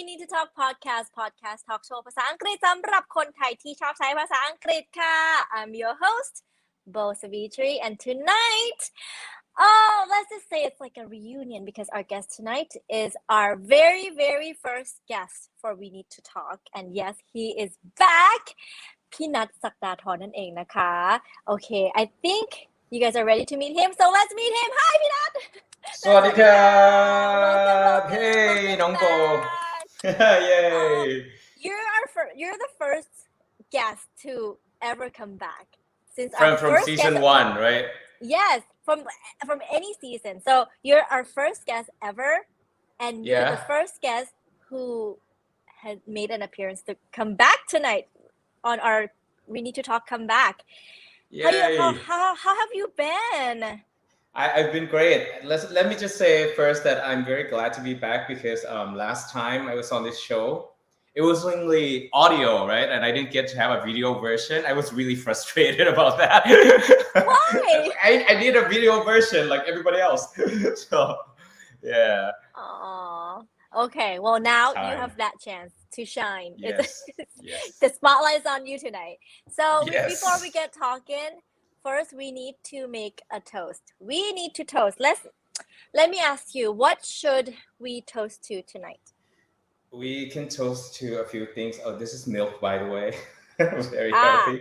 You Need to Talk Podcast Talk Show ภาษาอังกฤษสำหรับคนไทยที่ชอบใช้ภาษาอังกฤษค่ะ I'm your host Bo Savitri and tonight let's just say it's like a reunion because our guest tonight is our very first guest for We Need to Talk and yes he is back พี่นัทศักดาธรนั่นเองนะคะ Okay I think you guys are ready to meet him so let's meet him Hi พี่นัทสวัสดีครับเฮ้ยน้องโบ Yay You're the first guest to ever come back since from season 1 right Yes from any season so you're our first guest ever and you're the first guest who had made an appearance to come back tonight on our We Need to Talk comeback how have you been I've been great. Let me just say first that I'm very glad to be back because last time I was on this show, it was only audio, right? And I didn't get to have a video version. I was really frustrated about that. Why? I need a video version like everybody else. So, yeah. Aww. Okay. Well, now you have that chance to shine. Yes. The spotlight is on you tonight. So before we get talking. First, we need to make a toast. We need to toast. Let me ask you, what should we toast to tonight? We can toast to a few things. Oh, this is milk, by the way. Very healthy.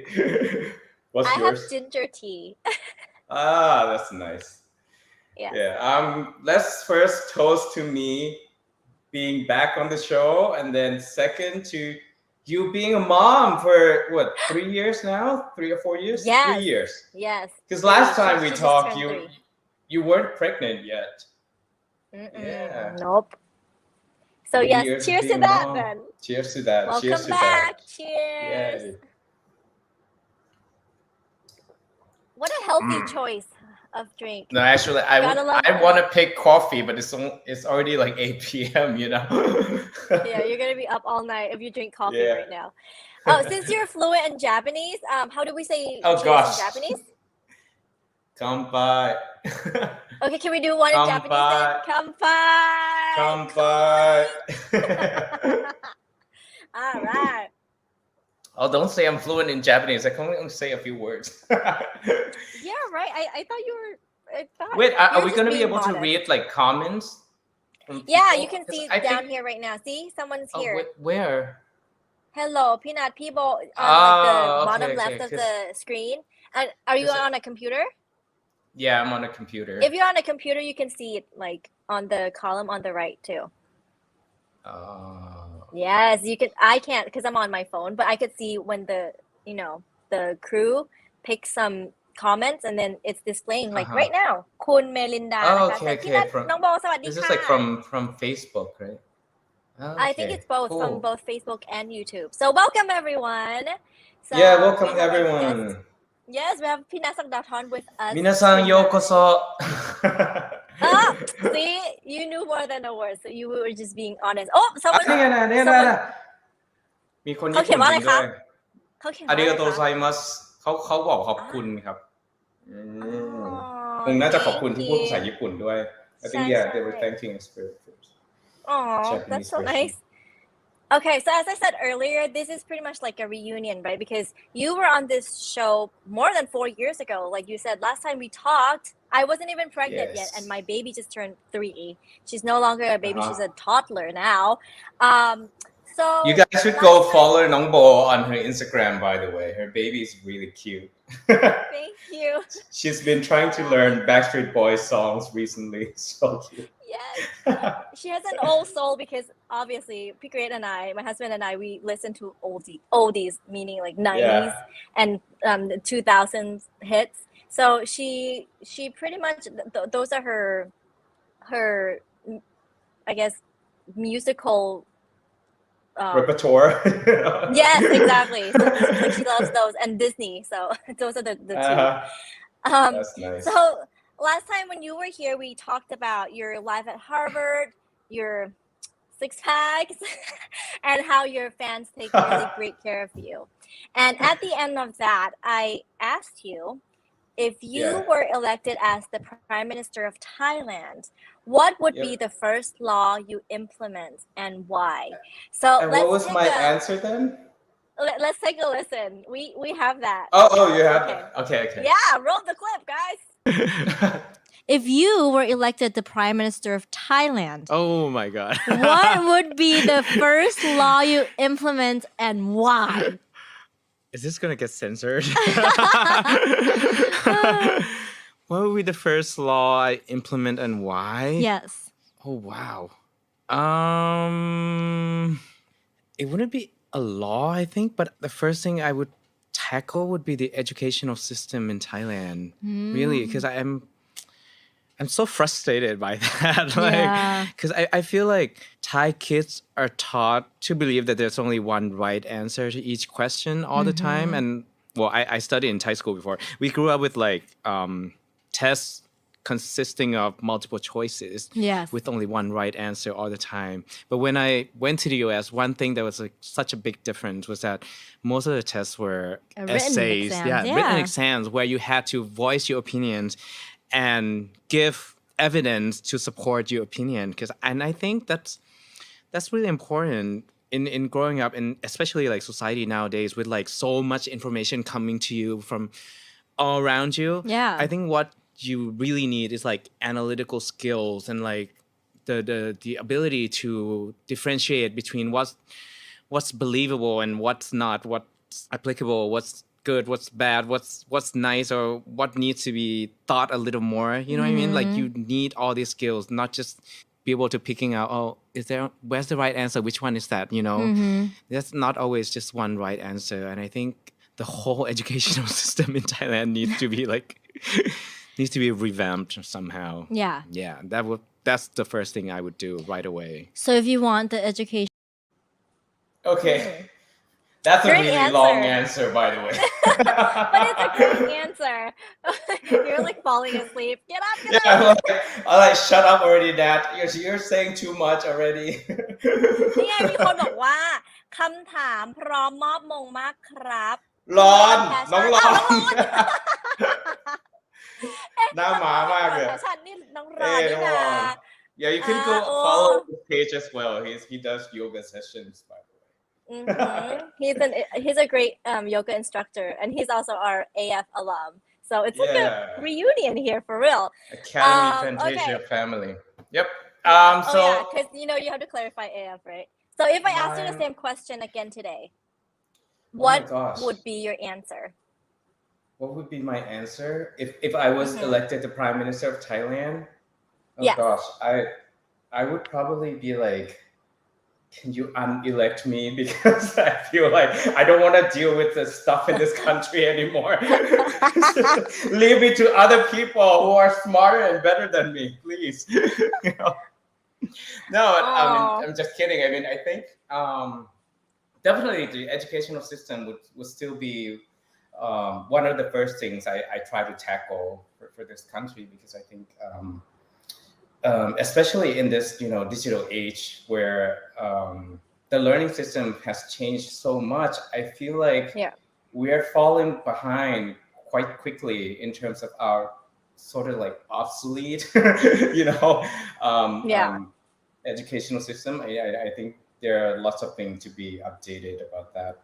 What's yours? I have ginger tea. That's nice. Yeah. Let's first toast to me being back on the show, and then second to you being a mom for what 3 years now 3 or 4 years yes 3 years yes because last time we talked you weren't pregnant yet nope so yes cheers to that mom. then cheers to that welcome cheers to back that. Cheers what a healthy choice of drink no actually I want to pick coffee but it's already like 8 p.m. you know yeah you're gonna be up all night if you drink coffee right now since you're fluent in Japanese how do we say cheers in Japanese Kanpai okay can we do one in Japanese then Kanpai all right oh don't say I'm fluent in Japanese I can only say a few words yeah right I thought you were wait are we going to be able to read like comments yeah you can see down here right now see someone's here where hello Peanut people on like the bottom left of the screen and are you on a computer yeah I'm on a computer if you're on a computer you can see it like on the column on the right too yes you can I can't because I'm on my phone but I could see when the crew picks some comments and then it's displaying like right now คุณเมลินดา okay น้องโบสวัสดีค่ะ this is like from Facebook right I think it's both from both Facebook and YouTube so welcome everyone welcome everyone yes we have พี่นัทศักดาธร with us มินาซังโยโกโซsee you knew more than a word so you were just being honest someone มีคนญี่ปุ่นด้วยอาริกาโตไซมัสเขาบอกขอบคุณครับคงน่าจะขอบคุณที่พูดภาษาญี่ปุ่นด้วย I think they were thanking us for that's so nice okay so as I said earlier this is pretty much like a reunion right because you were on this show more than 4 years ago like you said last time we talked I wasn't even pregnant yet and my baby just turned 3 she's no longer a baby she's a toddler now so you guys should go follow Nong Bo on her Instagram by the way her baby is really cute thank you she's been trying to learn Backstreet Boys songs recently so cute yes she has an old soul because obviously P-Great and I my husband and I we listen to oldies meaning like 90s and 2000s hits so she pretty much those are her I guess musical repertoire yes exactly so like she loves those and Disney so those are the two that's nice so last time when you were here we talked about your life at Harvard your six packs and how your fans take really great care of you and at the end of that I asked you if you were elected as the Prime Minister of Thailand what would Yep. be the first law you implement and why? So And let's what was take my a answer then? let's take a listen. We have that. Oh, you have Okay. that. Okay. Yeah, roll the clip, guys. If you were elected the Prime Minister of Thailand, Oh my god. what would be the first law you implement and why? Is this gonna get censored? What would be the first law I implement and why? Yes. Oh wow. It wouldn't be a law, I think, but the first thing I would tackle would be the educational system in Thailand. Really, because I'm so frustrated by that. Yeah. Because I feel like Thai kids are taught to believe that there's only one right answer to each question all the time. And well, I studied in Thai school before. We grew up with like tests consisting of multiple choices Yes. with only one right answer all the time. But when I went to the US, one thing that was like such a big difference was that most of the tests were Written essays, exams, written yeah. exams where you had to voice your opinions and give evidence to support your opinion. And I think that's really important in growing up, and especially like society nowadays with like so much information coming to you from all around you. Yeah. I think what you really need is like analytical skills and like the ability to differentiate between what's believable and what's not, what's applicable, what's good, what's bad, what's nice, or what needs to be thought a little more. You know what I mean? Like you need all these skills, not just be able to picking out, oh, where's the right answer? Which one is that? You know, that's not always just one right answer. And I think the whole educational system in Thailand needs to be revamped somehow. Yeah. Yeah, that's the first thing I would do right away. So if you want the education Okay. That's a Great really answer. long answer, by the way. but it's a great answer. You're like falling asleep. Get up, get Yeah, up. I'm like, shut up already, Dad. You're saying too much already. นี่ไงมีคนบอกว่าคำถามพร้อมมอบมงมากครับ ร้อน น้อง ร้อน น้องร้อน หน้าหมามากเลย ฉันนี่น้องร้อนนี่นะ Yeah, you can go follow his page as well. He does yoga sessions, by the way. He's a great yoga instructor, and he's also our AF alum. So it's like a reunion here for real. Academy Fantasia family. Yep. So yeah, because you have to clarify AF, right? So if I ask you the same question again today, what would be your answer? What would be my answer if I was elected the Prime Minister of Thailand? Oh gosh, I would probably be like, can you unelect me, because I feel like I don't want to deal with the stuff in this country anymore. Leave it to other people who are smarter and better than me, please. No, I'm just kidding. I mean, I think definitely the educational system would still be one of the first things I try to tackle for this country, because I think especially in this digital age where the learning system has changed so much, I feel like we are falling behind quite quickly in terms of our sort of like obsolete educational system. I think there are lots of things to be updated about that.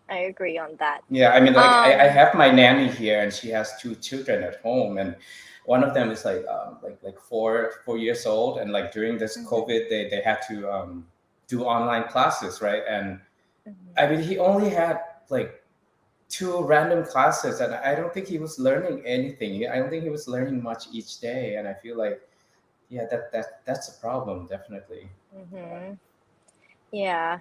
I agree on that. Yeah, I mean, like I have my nanny here, and she has 2 children at home, and one of them is like 4 years old, and like during this COVID, they had to do online classes, right? And I mean, he only had like 2 random classes, and I don't think he was learning anything. I don't think he was learning much each day, and I feel like that's a problem, definitely. Yeah.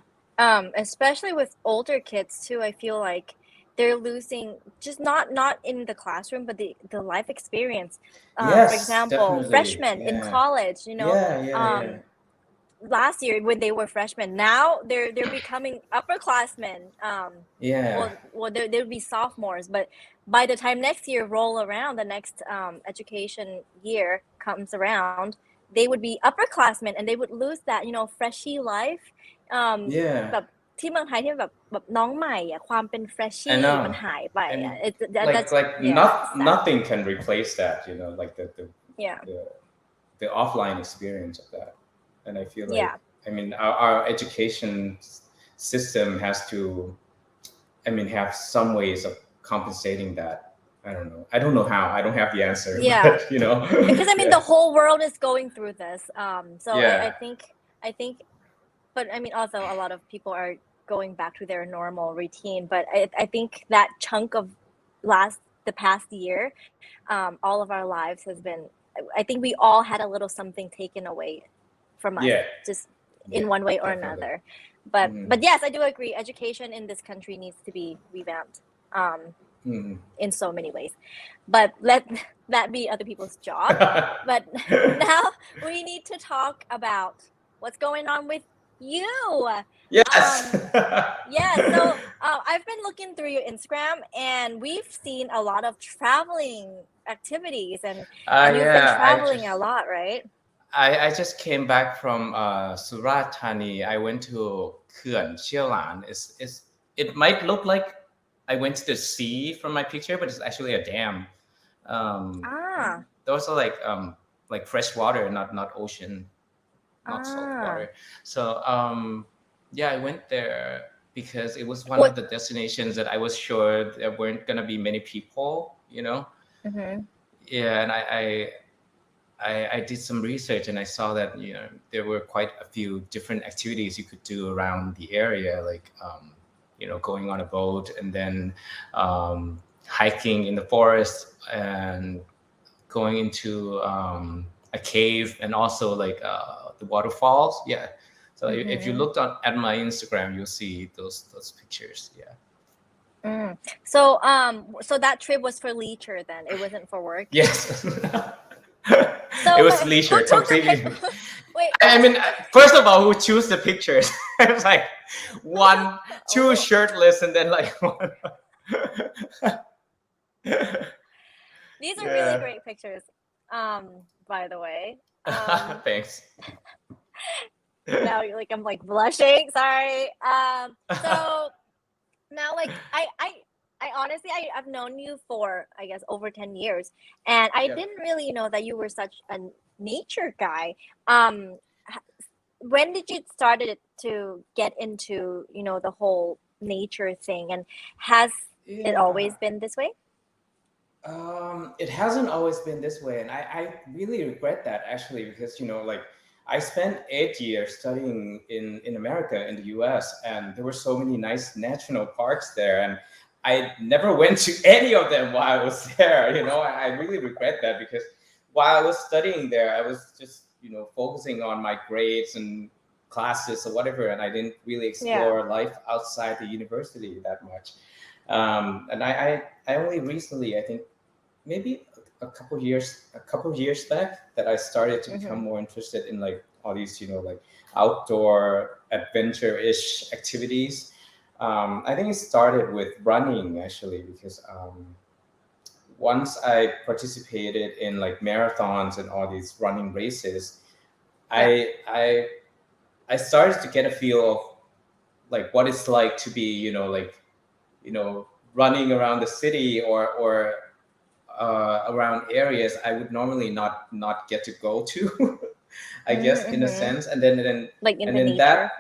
Especially with older kids too, I feel like they're losing just not in the classroom, but the life experience. For example, definitely. Freshmen in college, last year when they were freshmen, now they're becoming upperclassmen. Well, they'll be sophomores, but by the time next year roll around, the next education year comes around, they would be upperclassmen, and they would lose that freshie life. แบบที่เมืองไทยที่แบบน้องใหม่อ่ะความเป็น freshie มันหายไปอ่ะ nothing can replace that, like the the offline experience of that. And I feel like, Yeah. I mean, our education system has to, I mean, have some ways of compensating that. I don't know how. I don't have the answer. Yeah. But, you know, Because I mean, the whole world is going through this. So Yeah. I think, but I mean, also a lot of people are going back to their normal routine. But I think that chunk of the past year, all of our lives has been. I think we all had a little something taken away from us, Yeah. just in Yeah, one way or definitely. another. But yes, I do agree. Education in this country needs to be revamped. In so many ways, but let that be other people's job. But now we need to talk about what's going on with you. Yes. Yeah, so I've been looking through your Instagram, and we've seen a lot of traveling activities, and you've been traveling a lot, right? I just came back from Surat Thani. I went to Khön Chiaolan. It might look like I went to the sea from my picture, but it's actually a dam. Those are like fresh water, not ocean, not salt water. So I went there because it was one of the destinations that I was sure there weren't gonna be many people, you know. Yeah, and I did some research and I saw that, you know, there were quite a few different activities you could do around the area, like you know, going on a boat and then hiking in the forest and going into a cave and also like the waterfalls. Yeah. So if you looked at my Instagram, you'll see those pictures. Yeah. So so that trip was for leisure then? It wasn't for work? Yes. So it was leisure completely. Wait. I mean, first of all, who choose the pictures? It's like two shirtless, and then like one. These are really great pictures. By the way. Thanks. Now you're like, I'm like blushing. Sorry. So now, like, I honestly, I've known you for, I guess, over 10 years, and I didn't really know that you were such a nature guy. When did you started to get into, you know, the whole nature thing, and has it always been this way? It hasn't always been this way, and I really regret that actually, because, you know, like I spent 8 years studying in America, in the US, and there were so many nice national parks there, and I never went to any of them while I was there. You know, I really regret that, because while I was studying there, I was just, you know, focusing on my grades and classes or whatever, and I didn't really explore life outside the university that much. And I only recently, I think maybe a couple of years back, that I started to become more interested in like all these, you know, like outdoor adventure-ish activities. I think it started with running actually, because once I participated in like marathons and all these running races, I started to get a feel of like what it's like to be, you know, like, you know, running around the city or around areas I would normally not get to go to, I guess, in a sense. And then like in and the then nature.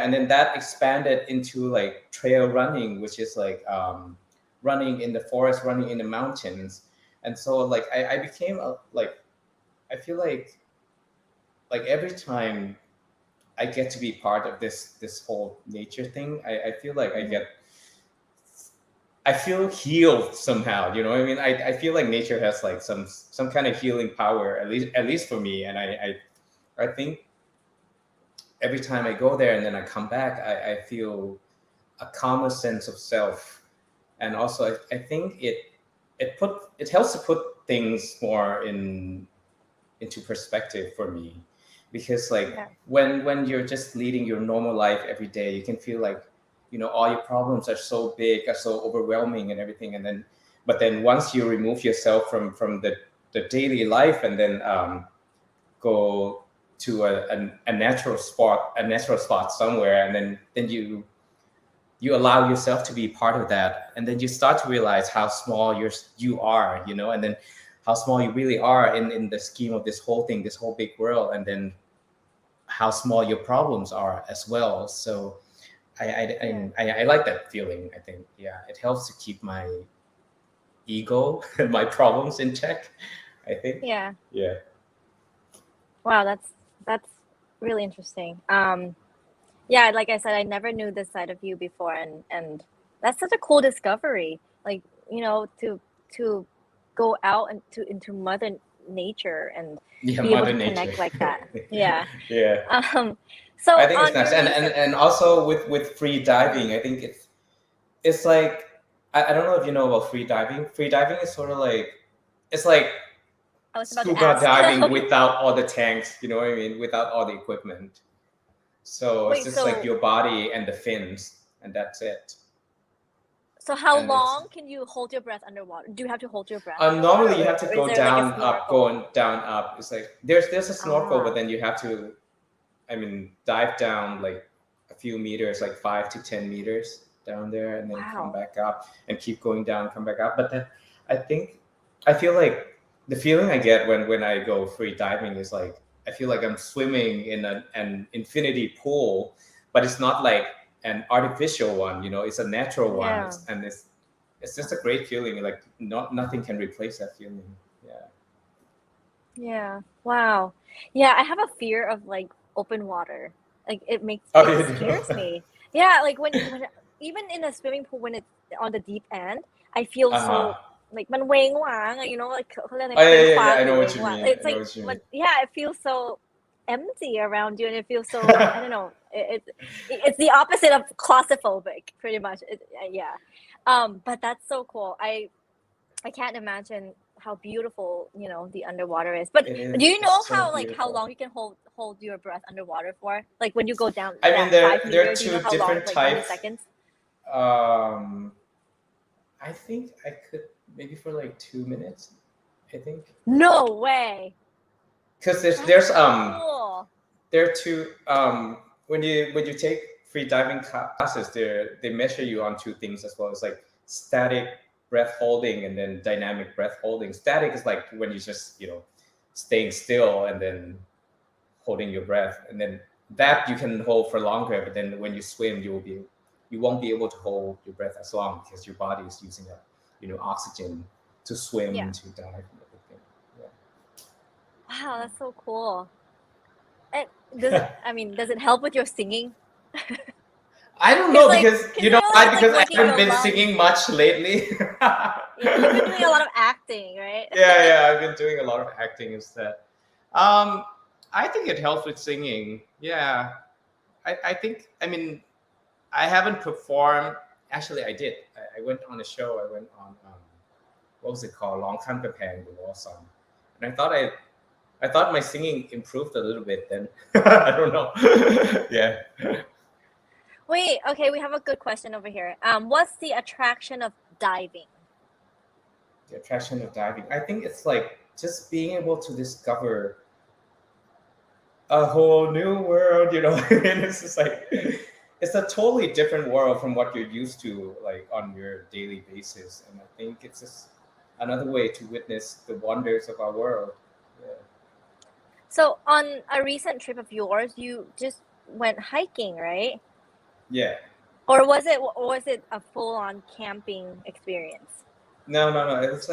and then that expanded into like trail running, which is like running in the forest, running in the mountains. And so like I became like, I feel like every time I get to be part of this whole nature thing, I feel like I feel healed somehow, you know what I mean? I feel like nature has like some kind of healing power, at least for me. And I think every time I go there and then I come back, I feel a calmer sense of self. And also I think it helps to put things more into perspective for me, because like when you're just leading your normal life every day, you can feel like, you know, all your problems are so big, are so overwhelming and everything. And then once you remove yourself from the daily life and then go to a natural spot somewhere, and then you allow yourself to be part of that, and then you start to realize how small you are, you know, and then how small you really are in the scheme of this whole thing, this whole big world, and then how small your problems are as well. So I like that feeling. I think, yeah, it helps to keep my ego and my problems in check, I think. Yeah. Yeah. Wow, that's really interesting. Yeah, like I said, I never knew this side of you before, and that's such a cool discovery. Like, you know, to go out into Mother Nature and Yeah, be able Mother to Nature. connect like that. Yeah. Yeah. So I think on it's nice, your and recent- and also with free diving, I think it's like I don't know if you know about free diving. Free diving is sort of like it's like I was about to scuba ask. diving without all the tanks. You know what I mean? Without all the equipment. So it's Wait, just so like your body and the fins, and that's it. so how And it's long can you hold your breath underwater? Do you have to hold your breath underwater, normally you have to or is go there like a down up, snorkel? going down up. It's like there's a snorkel, Ah. but then you have to, I mean, dive down like a few meters, like 5 to 10 meters down there, and then come Wow. back up and keep going down, come back up. But then I feel like the feeling I get when I go free diving is like I feel like I'm swimming in an infinity pool, but it's not like an artificial one, you know, it's a natural one. Yeah. It's just a great feeling. Like nothing can replace that feeling. Yeah. Yeah. Wow. Yeah, I have a fear of like open water. Like it Oh, you do? scares me. Yeah, like when even in a swimming pool when it's on the deep end, I feel so Uh-huh. like มันเว้งว้างอะ you know, like เขาเรียกอะไร Oh, เคว้ง yeah, คว้าง I หรือ know เว้ what ง you ว้าง mean. It's I know like what you mean. but yeah, it feels so empty around you, and it feels so I don't know. It's the opposite of claustrophobic, pretty much. Yeah. But that's so cool. I can't imagine how beautiful, you know, the underwater is. But It is. do you know It's so how like how beautiful. long you can hold your breath underwater for? Like when you go down I mean, that 5 there are meters, do you two know how long? different Like how many types. seconds? I think I could maybe for like 2 minutes. I think No way. because That's there's cool. there are two when you take free diving classes, they measure you on two things as well. It's like static breath holding and then dynamic breath holding. Static is like when you just staying still and then holding your breath, and then that you can hold for longer. But then when you swim, you won't be able to hold your breath as long because your body is using up oxygen to swim, Yeah. to dive, and everything. Yeah. Wow, that's so cool. Does it help with your singing? I don't know It's like- because 'cause you know you know, why? it's like Because I working haven't your been lungs. singing much lately. Yeah, you've been doing a lot of acting, right? yeah, I've been doing a lot of acting instead. I think it helps with singing. Yeah, I think. I mean, I haven't performed. Actually, I did. I went on a show. I went on what was it called? Long Time Japan, the war song, and I thought my singing improved a little bit. Then I don't know. Yeah. Wait, okay, we have a good question over here. What's the attraction of diving? The attraction of diving. I think it's like just being able to discover a whole new world, and it's just like it's a totally different world from what you're used to like on your daily basis. And I think it's just another way to witness the wonders of our world. Yeah. So on a recent trip of yours, you just went hiking, right? Yeah. Or was it a full-on camping experience? No. It was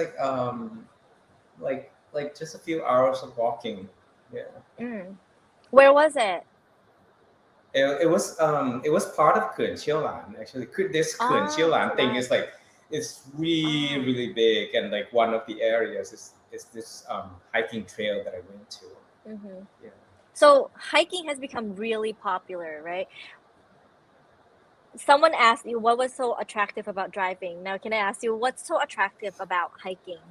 like just a few hours of walking. Yeah. Where was it? It was part of เขื่อนเชี่ยวหลาน actually. This เขื่อนเชี่ยวหลาน thing is like it's really big, and like one of the areas is this hiking trail that I went to. Mm-hmm. Yeah. So hiking has become really popular, right? Someone asked you what was so attractive about driving. Now, can I ask you what's so attractive about hiking?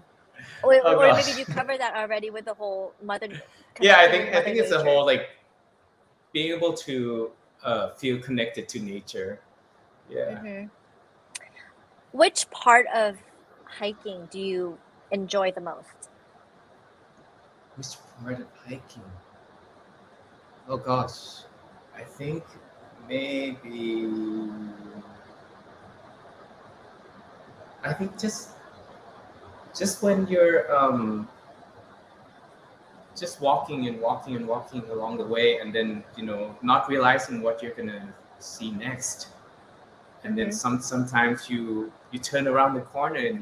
Or gosh. maybe you covered that already with the whole mother. Yeah, I connecting think with it's Mother a whole Nature. like being able to feel connected to nature. Yeah. Mm-hmm. Which part of hiking do you enjoy the most? Which part of hiking? Oh gosh, I think maybe just just when you're just walking along the way, and then not realizing what you're gonna see next, and then sometimes you turn around the corner and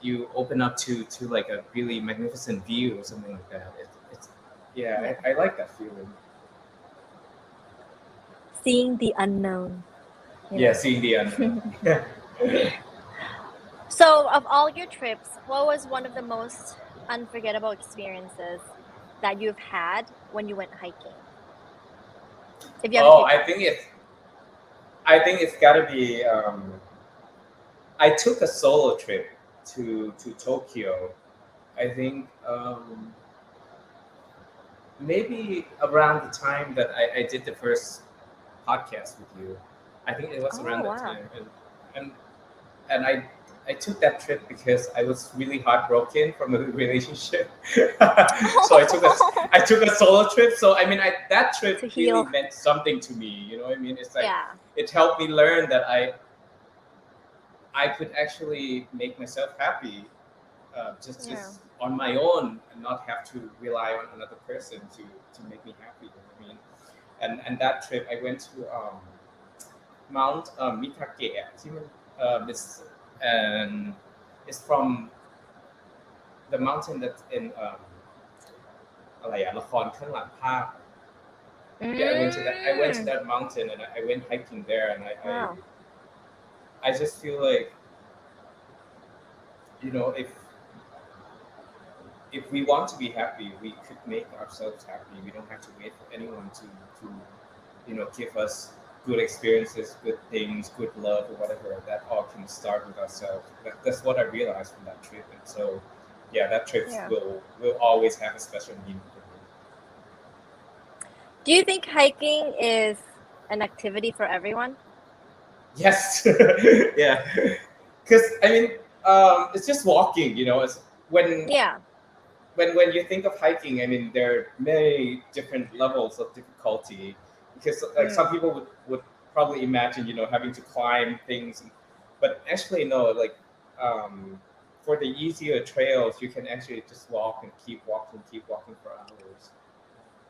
you open up to like a really magnificent view or something like that. It's I like that feeling. Seeing the unknown. Seeing the unknown. So, of all your trips, what was one of the most unforgettable experiences that you've had when you went hiking? If you have I think it's gotta be. I took a solo trip to Tokyo. I think maybe around the time that I did the first podcast with you. I think it was around that time, and I took that trip because I was really heartbroken from a relationship. So I took a solo trip. So I mean, that trip really meant something to me. You know what I mean? It's like it helped me learn that I could actually make myself happy, just on my own, and not have to rely on another person to make me happy. You know what I mean? And that trip, I went to Mount Mitake. It's from the mountain that's in อะไรอะละครข้างหลังภาพ I went to that mountain and I went hiking there, and I just feel like if we want to be happy, we could make ourselves happy. We don't have to wait for anyone to give us good experiences, good things, good love, or whatever. That all can start with ourselves. That's what I realized from that trip, and so that trip will always have a special meaning for me. Do you think hiking is an activity for everyone? Yes. Yeah, because I mean, it's just walking. It's when you think of hiking, I mean, there are many different levels of difficulty. Because like some people would probably imagine having to climb things, but actually no. Like for the easier trails, you can actually just walk and keep walking for hours.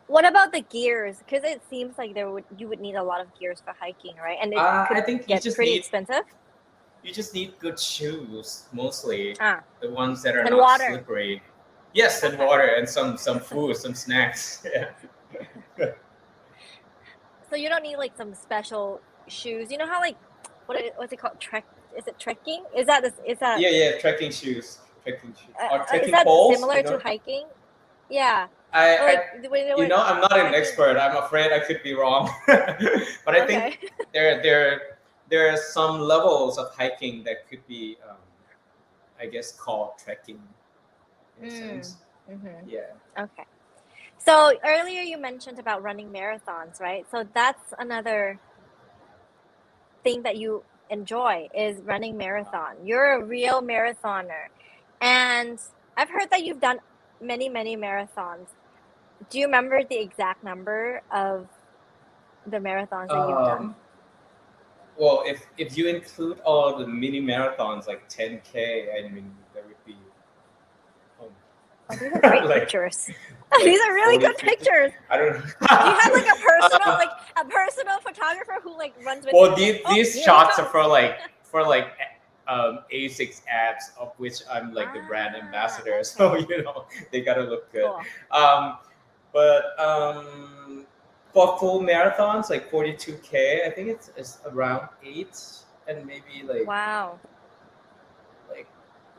What about the gears? Because it seems like you would need a lot of gears for hiking, right? And it could I think get pretty expensive. You just need good shoes, mostly the ones that are and not water. slippery. Yes, and water and some food, some snacks. Yeah. So you don't need like some special shoes. You know how like what's it called? Is it trekking? Is that Yeah, trekking shoes. Or trekking is that poles, similar to hiking? Yeah. I'm not an expert. I'm afraid I could be wrong. But I think there are some levels of hiking that could be I guess called trekking in a sense. Yeah. Okay. So earlier you mentioned about running marathons, right? So that's another thing that you enjoy is running marathon. You're a real marathoner. And I've heard that you've done many, many marathons. Do you remember the exact number of the marathons that you've done? Well, if you include all the mini marathons like 10K, I mean, there would be these are great pictures. These are really 40, good pictures. I don't know. Do you have like a personal photographer who like runs with Well, you? these shots are for like A6 abs, of which I'm like the brand ambassador. Okay. So they gotta look good. Cool. But for full marathons like 42K, I think it's around 8 and maybe like wow.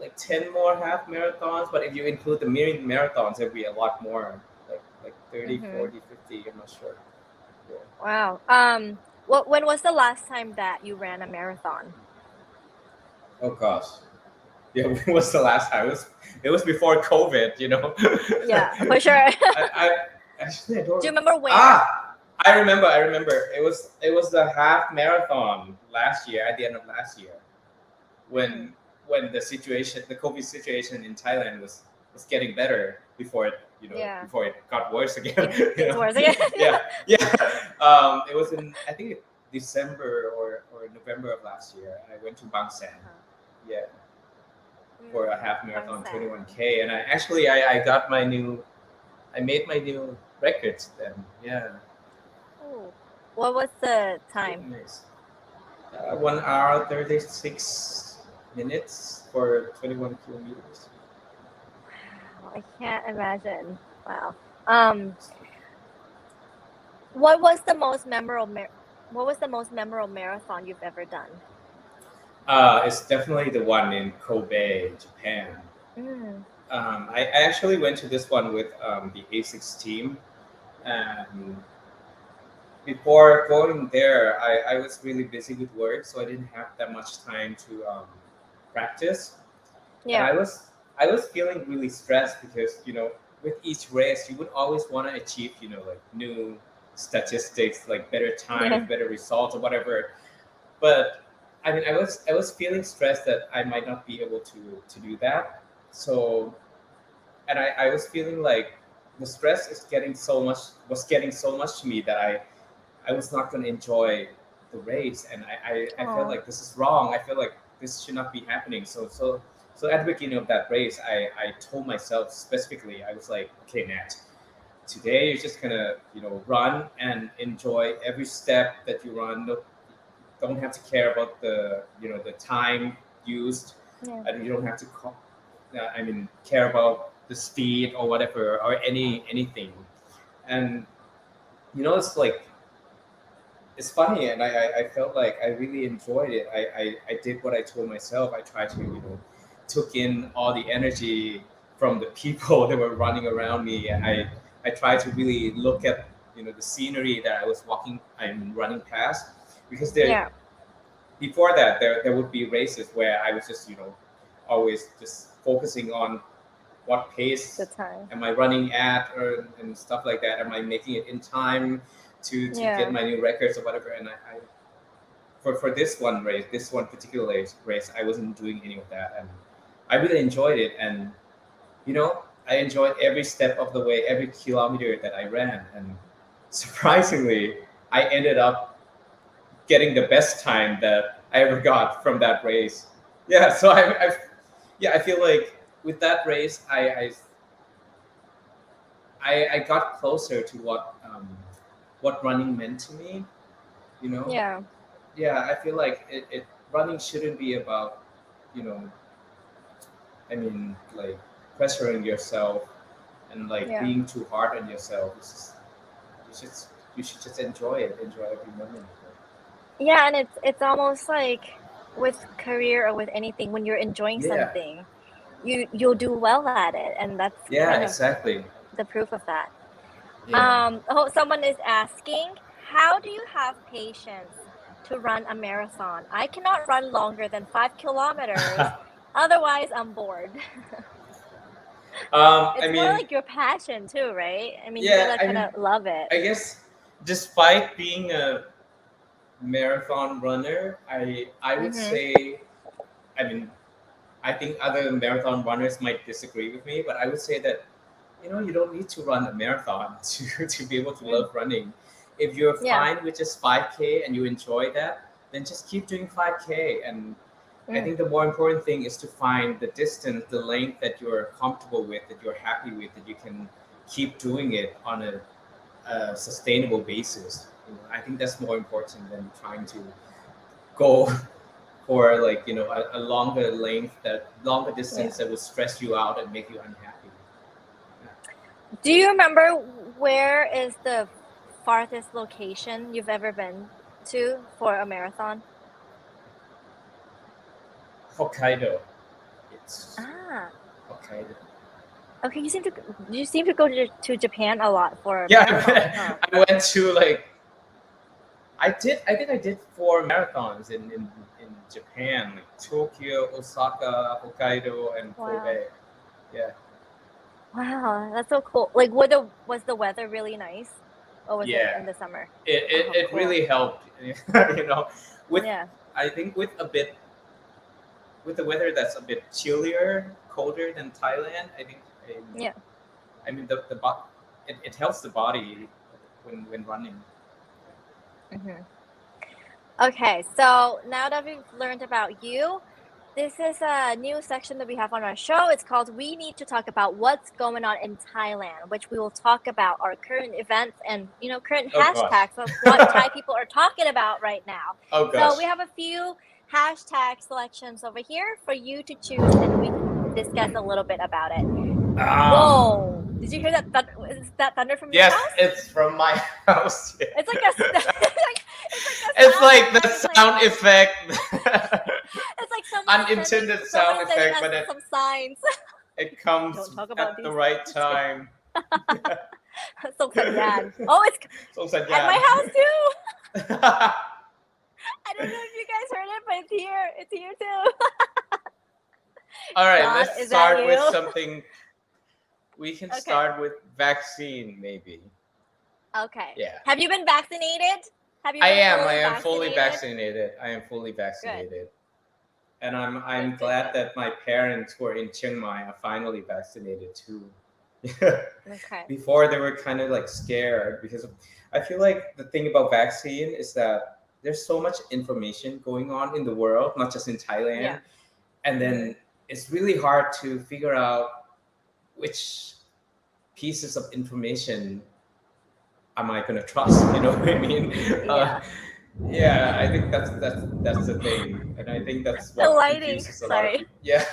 like 10 more half marathons, but if you include the mini marathons, it'd be a lot more, like 30, 40, 50, I'm not sure. Yeah. Wow. When was the last time that you ran a marathon? Oh gosh. Yeah, when was the last time? It was before COVID, Yeah, for sure. I actually I don't. Do you remember when? I remember. It was the half marathon last year, at the end of last year, when the COVID situation in Thailand was getting better before it before it got worse again. It's worse again. Yeah. It was in I think December or November of last year. I went to Bang San. Yeah. for a half marathon, บางแสน 21K, and I made my new records then. Yeah. Ooh. What was the time? Nice. 1 hour 36 minutes for 21 kilometers. I can't imagine. Wow. What was the most memorable marathon you've ever done? It's definitely the one in Kobe, Japan. I actually went to this one with the A6 team, and before going there, I was really busy with work, so I didn't have that much time to practice. Yeah. And I was feeling really stressed because with each race you would always want to achieve like new statistics, like better time, better results or whatever. But I mean, I was feeling stressed that I might not be able to do that. So, and I was feeling like the stress was getting so much to me that I was not going to enjoy the race, and I felt like this is wrong. I feel like this should not be happening. So at the beginning of that race, I told myself specifically, I was like, okay, Nat, today you're just gonna run and enjoy every step that you run. No, don't have to care about the the time used, and you don't have to care about the speed or whatever or anything. And it's like, it's funny, and I felt like I really enjoyed it. I did what I told myself. I tried to took in all the energy from the people that were running around me, and I tried to really look at the scenery that I'm running past, because before that there would be races where I was just always just focusing on what pace am I running at, and stuff like that. Am I making it in time to get my new records or whatever? And I for this one particular race, I wasn't doing any of that, and I really enjoyed it. And I enjoyed every step of the way, every kilometer that I ran, and surprisingly, I ended up getting the best time that I ever got from that race. Yeah, so I feel like with that race, I got closer to what running meant to me. Yeah, I feel like it running shouldn't be about like pressuring yourself and like being too hard on yourself. You should just enjoy every moment. Yeah, and it's almost like with career or with anything, when you're enjoying something, you'll do well at it, and that's exactly the proof of that. Someone is asking, how do you have patience to run a marathon? I cannot run longer than 5 kilometers. Otherwise, I'm bored. It's more like your passion too, right? I mean, you gotta kind of love it. I guess despite being a marathon runner, I would say, I think other marathon runners might disagree with me, but I would say that you don't need to run a marathon to be able to love running. If you're fine with just 5K and you enjoy that, then just keep doing 5K. And I think the more important thing is to find the distance, the length that you're comfortable with, that you're happy with, that you can keep doing it on a sustainable basis. I think that's more important than trying to go for like a longer distance that will stress you out and make you unhappy. Do you remember where is the farthest location you've ever been to for a marathon? Hokkaido. Hokkaido. Okay, you seem to go to Japan a lot for marathon. I went to I think I did 4 marathons in Japan, like Tokyo, Osaka, Hokkaido, and Kobe. Yeah. Wow, that's so cool. Like, was the weather really nice, or was it in the summer? It cool. Really helped. I think with the weather that's a bit chillier, colder than Thailand, I think. I mean it helps the body when running. Okay, so now that we've learned about you, This is a new section that we have on our show. It's called We Need to Talk About What's Going On in Thailand, which we will talk about our current events and, current hashtags of what Thai people are talking about right now. Oh gosh. So we have a few hashtag selections over here for you to choose and we can discuss a little bit about it. Whoa! Did you hear that? Is that thunder from your house? Yes, it's from my house. Yeah. It's like a... It's like the sound effect. It's like someone unintended sound effect, but some signs. It comes at the right time. ส่งสัญญาณ Oh, it's ส่งสัญญาณ at my house too. I don't know if you guys heard it, but it's here. It's here too. All right, God, let's start with something. We can start with vaccine, maybe. Okay. Yeah. Have you been vaccinated? Have you I been am fully vaccinated. I am fully vaccinated. Good. And I'm glad that my parents who are in Chiang Mai are finally vaccinated too. Okay. Before they were kind of like scared because I feel like the thing about vaccine is that there's so much information going on in the world, not just in Thailand. Yeah. And then it's really hard to figure out which pieces of information am I going to trust? You know what I mean? Yeah, I think that's the thing, and I think that's what the lighting. Confuses a Sorry. lot of, yeah.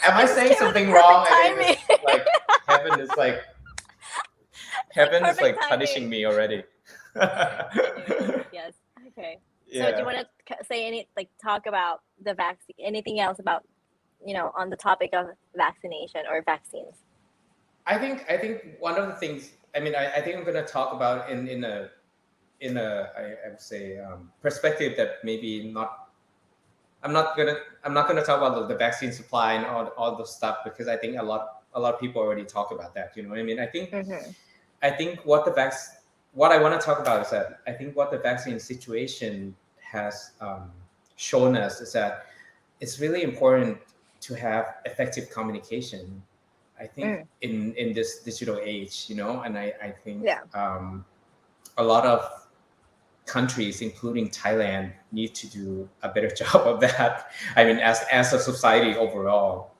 Am I saying something wrong? I think it's like heaven is like punishing me already. Yes. Okay. Yeah. So do you want to say talk about the vaccine? Anything else about on the topic of vaccination or vaccines? I think one of the things. I mean, I think I'm going to talk about in a I would say perspective that maybe not. I'm not gonna talk about the vaccine supply and all the stuff because I think a lot of people already talk about that. You know what I mean? I think what I want to talk about is that I think what the vaccine situation has shown us is that it's really important to have effective communication. I think in this digital age, and I think a lot of countries, including Thailand, need to do a better job of that. I mean, as a society overall,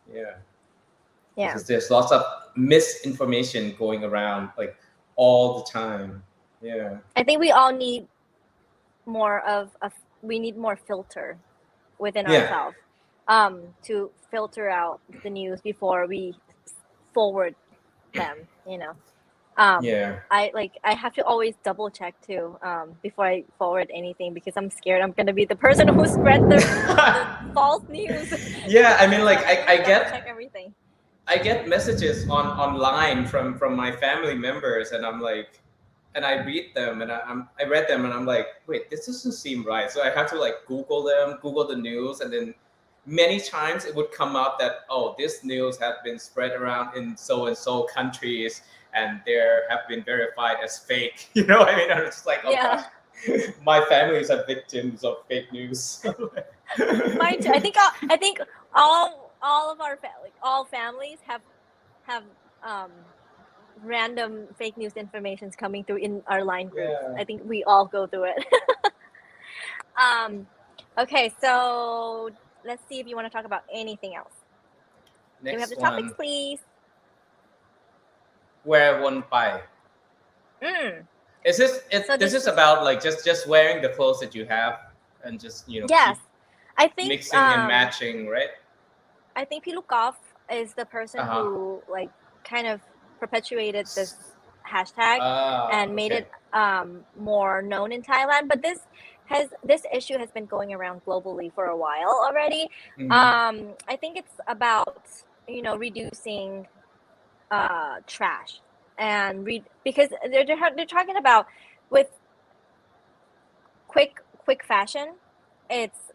because there's lots of misinformation going around like all the time. Yeah, I think we all need more we need more filter within ourselves to filter out the news before we forward them. I have to always double check too before I forward anything because I'm scared I'm gonna be the person who spread the false news. Yeah, I mean, like I get check everything. I get messages online from my family members, and I'm like, and I read them, and I read them, and I'm like, wait, this doesn't seem right. So I have to like Google the news, and then many times it would come up that this news has been spread around in so and so countries. And there have been verified as fake. You know what I mean? I'm just like, gosh, my families are victims of fake news. Mine too. I think all of our all families have random fake news information coming through in our line group. I think we all go through it. Okay, so let's see if you want to talk about anything else. Next Do we have the topics, please? Where one by. Is this is about like just wearing the clothes that you have and just yes, I think mixing and matching, right? I think Pilukov is the person who like kind of perpetuated this hashtag and made it more known in Thailand. But this issue has been going around globally for a while already. I think it's about reducing trash and because they're talking about with quick fashion. It's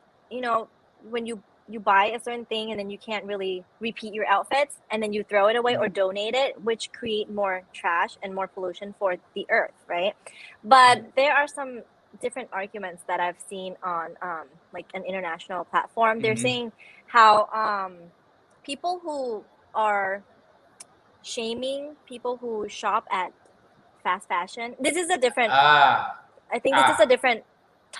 when you buy a certain thing and then you can't really repeat your outfits and then you throw it away or donate it, which create more trash and more pollution for the earth, right? But there are some different arguments that I've seen on like an international platform. They're saying how people who are shaming people who shop at fast fashion. This is a different I think this is a different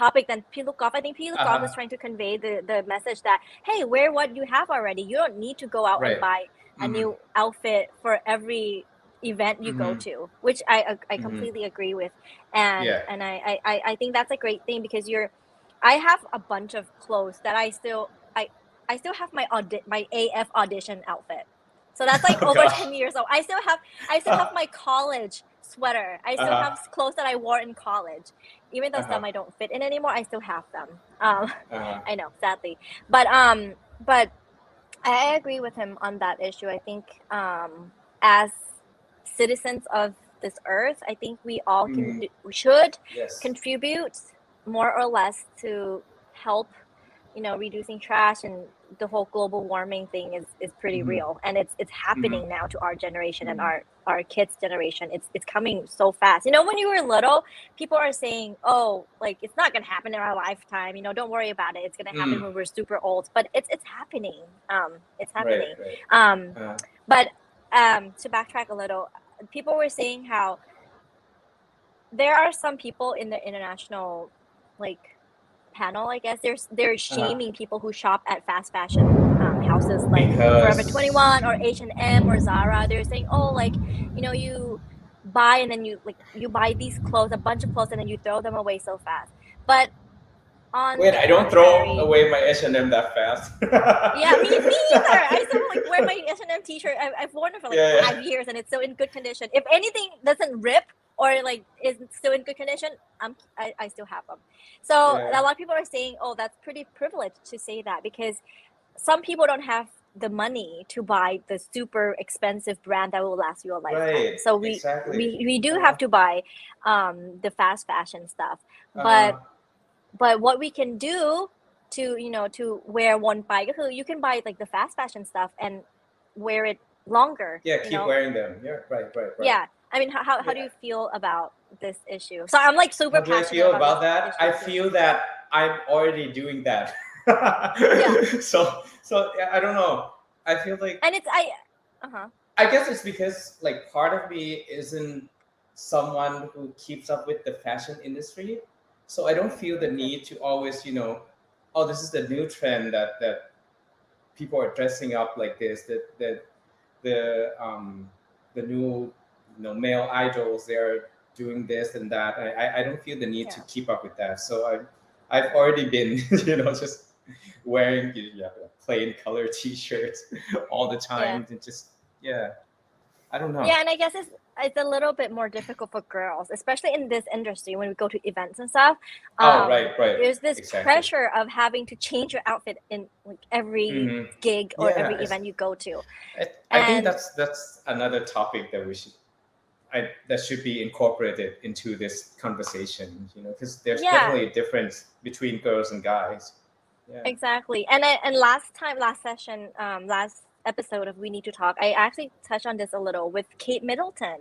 topic than Pilukov. I think Pilukov was trying to convey the message that, hey, wear what you have already. You don't need to go out and buy a new outfit for every event you go to, which I completely agree with. And I think that's a great thing because I have a bunch of clothes that I still have my AF audition outfit. So that's like over 10 years old. I still have my college sweater. I still have clothes that I wore in college. Even though some I don't fit in anymore, I still have them. I know, sadly. But I agree with him on that issue. I think as citizens of this earth, I think we all we should contribute more or less to help, reducing trash, and the whole global warming thing is pretty real, and it's happening now to our generation and our kids' generation. It's coming so fast. When you were little, people are saying, oh, like it's not gonna happen in our lifetime. Don't worry about it. It's gonna happen when we're super old. But it's happening. It's happening. Right. But to backtrack a little, people were saying how there are some people in the international panel, I guess they're shaming people who shop at fast fashion houses like Forever 21 or H&M or Zara. They're saying, oh, you buy and then you buy these clothes, a bunch of clothes, and then you throw them away so fast. But I don't throw away my H&M that fast. Yeah, me either. I still wear my H&M t-shirt. I've worn it for 5 years and it's still in good condition. If anything doesn't rip or is still in good condition, I still have them. So a lot of people are saying, oh, that's pretty privileged to say that, because some people don't have the money to buy the super expensive brand that will last you a lifetime. Right. So we do have to buy the fast fashion stuff. But what we can do to wear one buy, you can buy the fast fashion stuff and wear it longer. Yeah, keep wearing them. Yeah, right. Yeah. I mean, how do you feel about this issue? So I'm super passionate. How do I feel about that? I feel that I'm already doing that. So I don't know. I feel like, and I guess it's because part of me isn't someone who keeps up with the fashion industry, so I don't feel the need to always oh, this is the new trend that people are dressing up like this, that the new male idols, they're doing this and that. I don't feel the need to keep up with that. So I've already been just wearing plain color t-shirts all the time, and just I don't know. Yeah, and I guess it's a little bit more difficult for girls, especially in this industry when we go to events and stuff. Right. There's this pressure of having to change your outfit in every gig or every event you go to. I think that's another topic that that should be incorporated into this conversation, because there's definitely a difference between girls and guys. Yeah. Exactly. And last episode of We Need to Talk, I actually touched on this a little with Kate Middleton.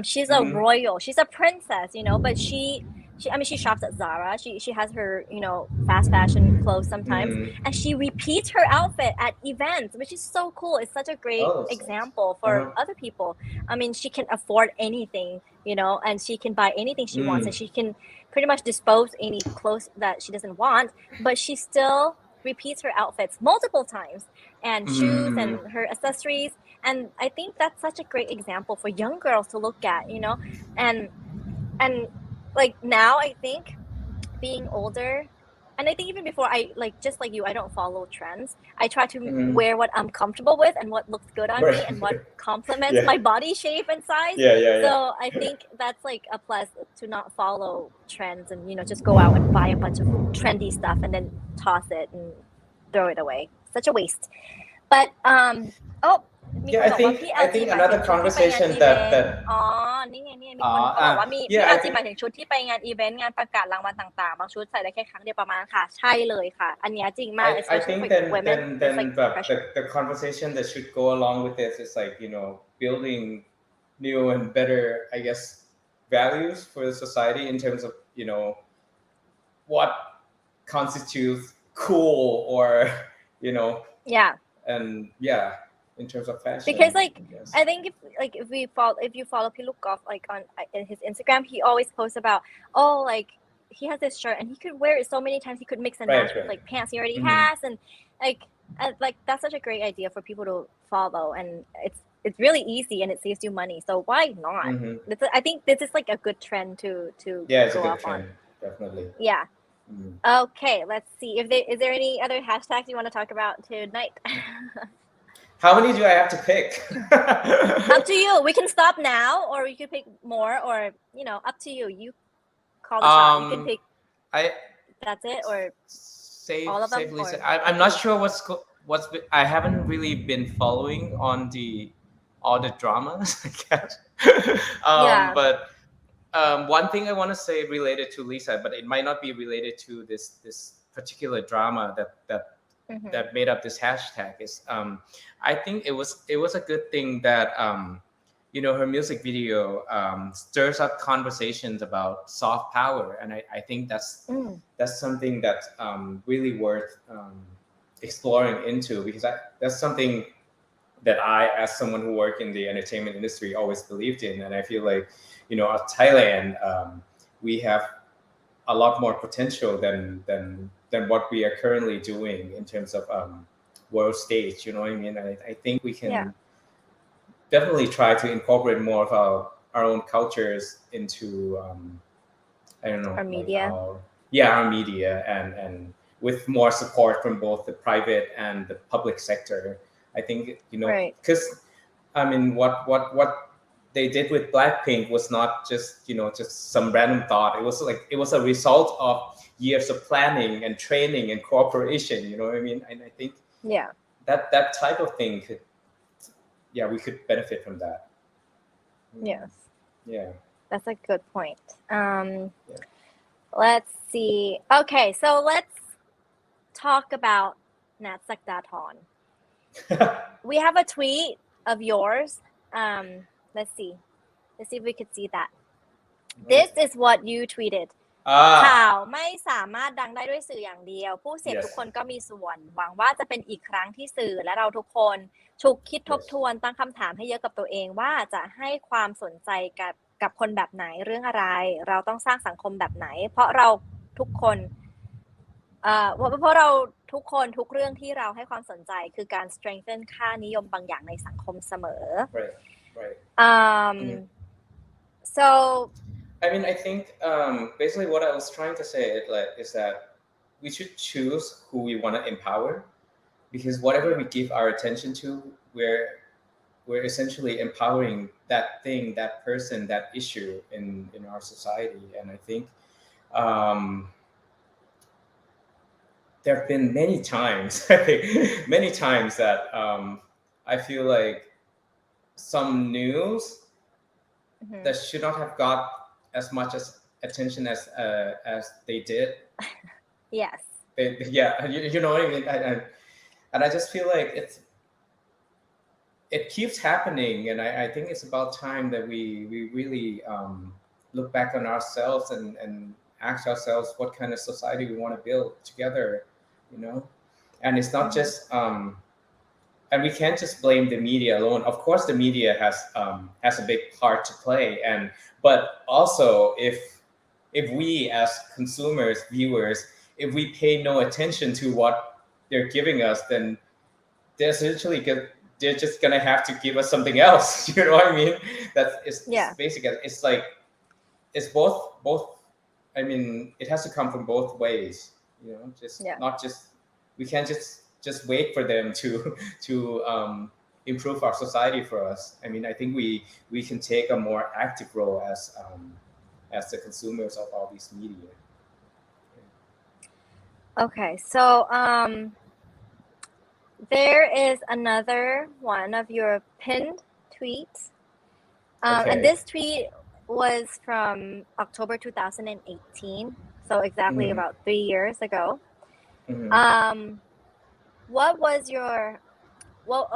She's a royal, she's a princess, but she shops at Zara. She has her, fast fashion clothes sometimes, and she repeats her outfit at events, which is so cool. It's such a great example for other people. I mean, she can afford anything, and she can buy anything she wants, and she can pretty much dispose any clothes that she doesn't want, but she still repeats her outfits multiple times, and shoes and her accessories. And I think that's such a great example for young girls to look at, and now I think being older, and I think even before, I just like you, I don't follow trends. I try to wear what I'm comfortable with and what looks good on me and what complements my body shape and size. So I think that's a plus, to not follow trends and just go out and buy a bunch of trendy stuff and then toss it and throw it away. Such a waste. But I think another conversation that นี่ไงมีคนบอกว่ามีพี่ LG หมายถึงชุดที่ไปงานอีเวนต์งานประกาศรางวัลต่างๆบางชุดใส่ได้แค่ครั้งเดียวประมาณค่ะใช่เลยค่ะอันนี้จริงมาก I think then the conversation that should go along with this is building new and better, I guess, values for the society in terms of what constitutes cool, or and in terms of fashion, because I think if you follow Pilukov on in his Instagram, he always posts about he has this shirt and he could wear it so many times. He could mix and Right, match with right. like pants he already Mhm. has, and like that's such a great idea for people to follow, and it's really easy and it saves you money. So why not? Mhm. I think this is like a good trend to Yeah, it's a go good up trend, on. definitely. Yeah. Mhm. Okay, let's see. Is there any other hashtags you want to talk about tonight? How many do I have to pick? Up to you. We can stop now, or we could pick more, or up to you. You call the shot. You can pick. That's it, or all of them. Safely Or said. I'm not sure what's I haven't really been following on all the dramas, I guess. Yeah. But one thing I want to say related to Lisa, but it might not be related to this particular drama that made up this hashtag is I think it was a good thing that her music video stirs up conversations about soft power, and I think that's something that's really worth exploring into, because that's something that I, as someone who worked in the entertainment industry, always believed in. And I feel like, Thailand, we have a lot more potential than what we are currently doing in terms of world stage. You know what I mean? I think we can definitely try to incorporate more of our own cultures into I don't know, our media. Our media, and with more support from both the private and the public sector. I think because what they did with Blackpink was not just just some random thought. It was a result of years of planning and training and cooperation. You know what I mean? And I think that type of thing we could benefit from that. Yes. Yeah. That's a good point. Let's see. Okay, so let's talk about Nat Sakdathon. We have a tweet of yours. Let's see if we could see that. This is what you tweeted. ข่าวไม่สามารถดังได้ด้วยสื่ออย่างเดียวผู้เสพทุกคนก็มีส่วนหวังว่าจะเป็นอีกครั้งที่สื่อและเราทุกคนฉุกคิดทบทวนตั้งคำถามให้เยอะกับตัวเองว่าจะให้ความสนใจกับคนแบบไหนเรื่องอะไรเราต้องสร้างสังคมแบบไหนเพราะเราทุกคนทุกเรื่องที่เราให้ความสนใจคือการ strengthen ค่านิยมบางอย่างในสังคมเสมอ Right. So I mean, I think basically what I was trying to say is that we should choose who we want to empower, because whatever we give our attention to, we're essentially empowering that thing, that person, that issue in our society. And I think there have been many times that I feel like some news that should not have got as much as attention as they did. Yes. You know what I mean. And I just feel like it keeps happening, and I think it's about time that we really look back on ourselves and ask ourselves what kind of society we want to build together, and it's not just and we can't just blame the media alone. Of course the media has a big part to play, but also if we as consumers, viewers, if we pay no attention to what they're giving us, then they're just gonna have to give us something else. You know what I mean? It's basic. It's like it's both. I mean, it has to come from both ways. Not just we can't just wait for them to improve our society for us. I mean, I think we can take a more active role as the consumers of all these media. Okay, so there is another one of your pinned tweets, and this tweet was from October 2018, so exactly about 3 years ago. What was your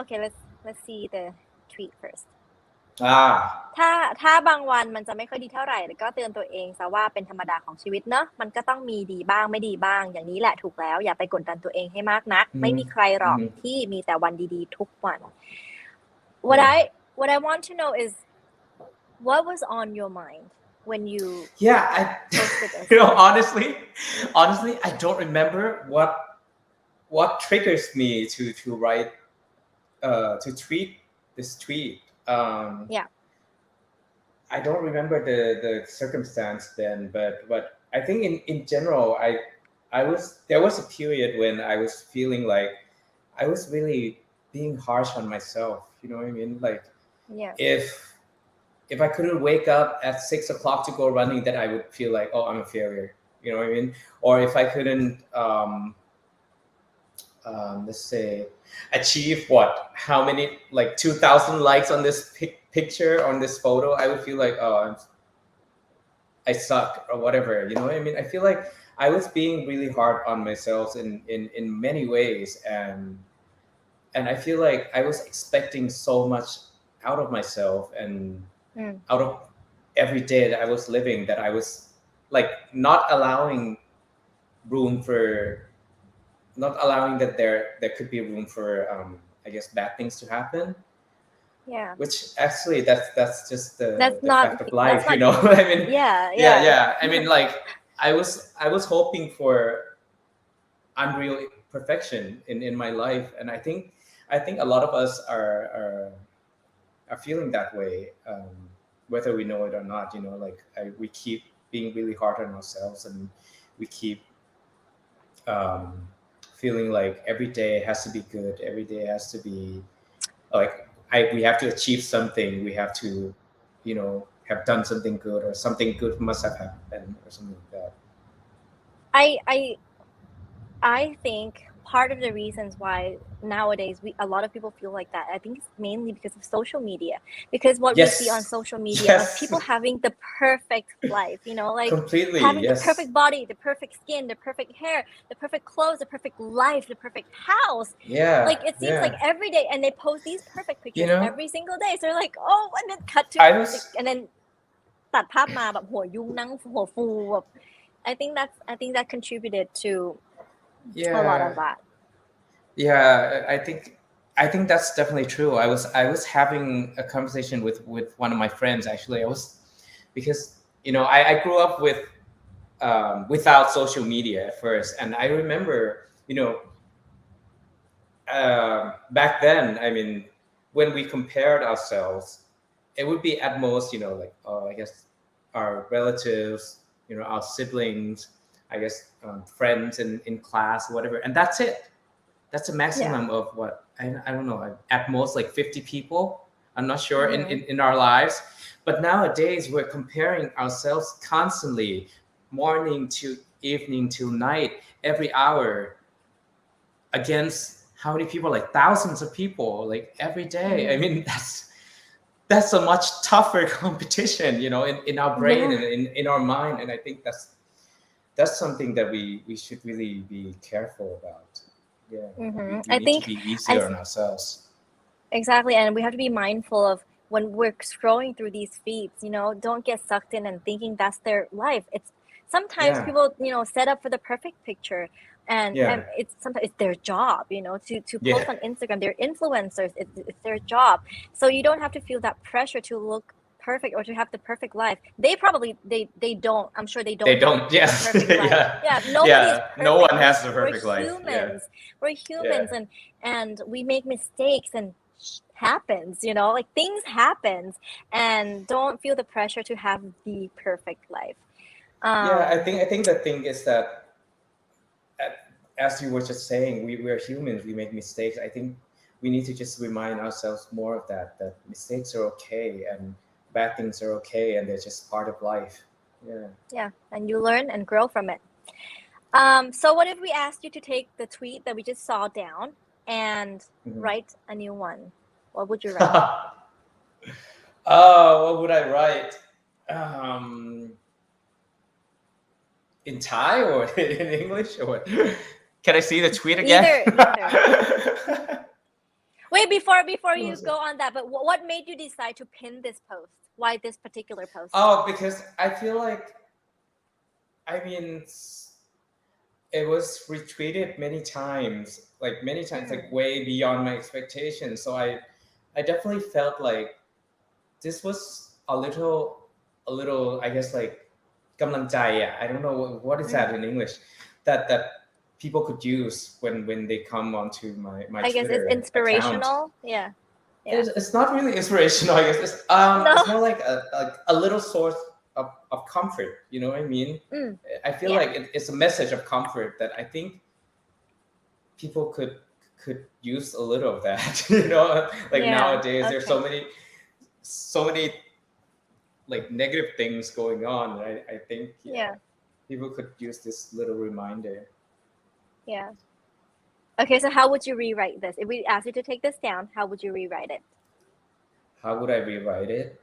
okay, let's see the tweet first. ถ้าบางวันมันจะไม่ค่อยดีเท่าไหร่ก็เตือนตัวเองซะว่าเป็นธรรมดาของชีวิตเนอะมันก็ต้องมีดีบ้างไม่ดีบ้างอย่างนี้แหละถูกแล้วอย่าไปกดดันตัวเองให้มากนักไม่มีใครหรอกที่มีแต่วันดีๆทุกวัน What I want to know is what was on your mind when you Yeah, posted I this? honestly, I don't remember what triggers me to write to tweet this tweet. Yeah. I don't remember the circumstance then, but I think in general, there was a period when I was feeling like I was really being harsh on myself. You know what I mean? Like Yeah. if I couldn't wake up at 6 o'clock to go running, then I would feel like, oh, I'm a failure. You know what I mean? Or if I couldn't, let's say, achieve how many, like 2,000 likes on this picture, on this photo, I would feel like, oh, I suck or whatever. You know what I mean? I feel like I was being really hard on myself in many ways, and I feel like I was expecting so much out of myself and out of every day that I was living, that I was like not allowing that there could be room for I guess bad things to happen. Yeah. Which actually that's just the fact of life, not, you know. I mean, yeah. I mean, like I was hoping for unreal perfection in my life, and I think a lot of us are feeling that way, whether we know it or not. You know, like we keep being really hard on ourselves, and we keep feeling like every day has to be good. Every day has to be like we have to achieve something. We have to, you know, have done something good, or something good must have happened, or something like that. I think part of the reasons why nowadays a lot of people feel like that, I think it's mainly because of social media. Because what we see on social media of people having the perfect life, you know, like completely, having the perfect body, the perfect skin, the perfect hair, the perfect clothes, the perfect life, the perfect house. Yeah. Like it seems like every day, and they post these perfect pictures, you know, every single day. So they're like, oh, and then cut to and then ตัดภาพมาแบบหัวยุงนั่งหัวฟูแบบ I think that contributed to a lot of that. Yeah, I think that's definitely true. I was having a conversation with one of my friends, actually. Because you know, I grew up without social media at first, and I remember, you know, back then, I mean, when we compared ourselves, it would be at most, you know, like I guess our relatives, you know, our siblings, I guess friends in class, whatever, and that's it. That's a maximum of what I don't know, at most like 50 people. I'm not sure in our lives. But nowadays we're comparing ourselves constantly, morning to evening to night, every hour, against how many people? Like thousands of people, like every day. I mean, that's a much tougher competition, you know, in our brain and in our mind. And I think that's something that we should really be careful about. Yeah, we need to be easier on ourselves. Exactly, and we have to be mindful of when we're scrolling through these feeds, you know, don't get sucked in and thinking that's their life. It's sometimes people, you know, set up for the perfect picture, and it's sometimes it's their job, you know, to post on Instagram. They're influencers. It's their job, so you don't have to feel that pressure to look perfect or to have the perfect life. They probably they don't. I'm sure they don't. They don't. Yes. Nobody is perfect. No one has the perfect life. We're humans, and we make mistakes, and happens, you know, like things happens, and don't feel the pressure to have the perfect life. I think the thing is that, as you were just saying, we're humans. We make mistakes. I think we need to just remind ourselves more of that mistakes are okay, and bad things are okay, and they're just part of life. And you learn and grow from it. So what if we asked you to take the tweet that we just saw down and write a new one? What would you write? What would I write? In Thai or in English, or what? Can I see the tweet again? Either. Wait, before you go on that, but what made you decide to pin this post? Why this particular post? Oh, because I feel like, I mean, it was retweeted many times, like way beyond my expectations. So I definitely felt like this was a a little, I guess, like กำลังใจ I don't know what is that in English that people could use when they come onto my I guess Twitter it's inspirational. account. Yeah. It's not really inspirational, I guess. No. It's more like a little source of comfort. You know what I mean? I feel like it's a message of comfort that I think people could use a little of that. You know, like nowadays there's so many like negative things going on. I think people could use this little reminder. Yeah. Okay, so how would you rewrite this? If we ask you to take this down, how would you rewrite it? How would I rewrite it?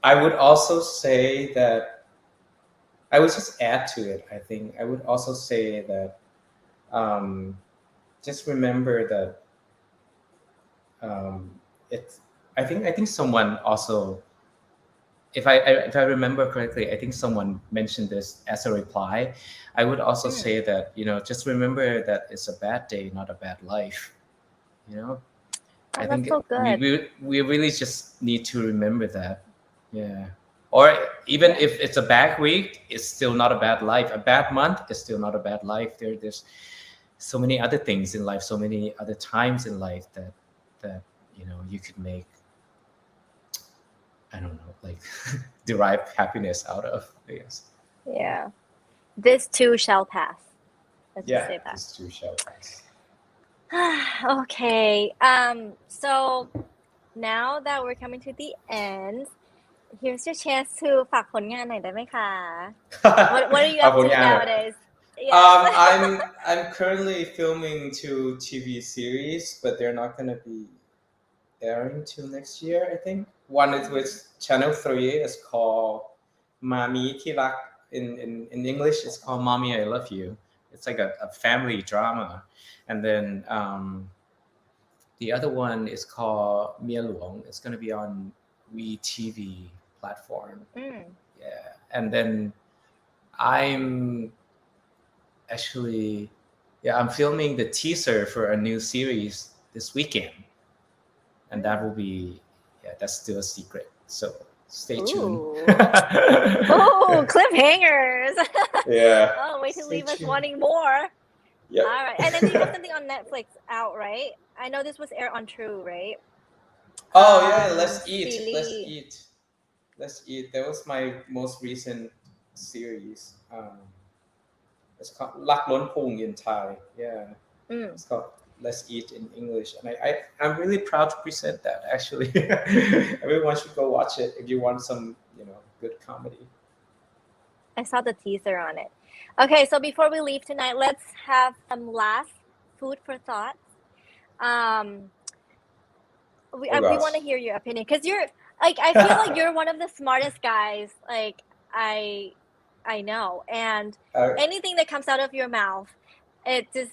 I would also say that I would just add to it. I think I would also say that just remember that it's. I think someone also, if I remember correctly, I think someone mentioned this as a reply. I would also say that just remember that it's a bad day, not a bad life. I think so good. we really just need to remember that. Yeah. Or even if it's a bad week, it's still not a bad life. A bad month is still not a bad life. There's so many other things in life, so many other times in life that you could make, I don't know, like derive happiness out of, I guess. Yeah. This too shall pass. Let's just say that. This too shall pass. Okay. So now that we're coming to the end, here's your chance to ฝากผลงานหน่อยได้ไหมคะ What are you up to nowadays? I'm currently filming 2 TV series, but they're not going to be airing till next year, I think. One is with Channel 3. It's called Mami Kirak. In English, it's called Mommy, I Love You. It's like a family drama. And then the other one is called Mia Luong. It's going to be on WeTV platform. Yeah. And then I'm actually, I'm filming the teaser for a new series this weekend. And that will be, that's still a secret. So stay tuned. Oh, cliffhangers. Yeah. Oh, wait to leave us wanting more. Yeah. All right. And then you have something on Netflix out, right? I know this was aired on True, right? Oh, yeah. Let's eat. Silly. Let's eat. That was my most recent series. It's called Lak Lon Pung in Thai. Yeah. It's called Let's Eat in English. And I'm really proud to present that, actually. Everyone should go watch it if you want some, good comedy. I saw the teaser on it. Okay, so before we leave tonight, let's have some last food for thought. We want to hear your opinion because you're like, I feel like you're one of the smartest guys like I know, and anything that comes out of your mouth, it just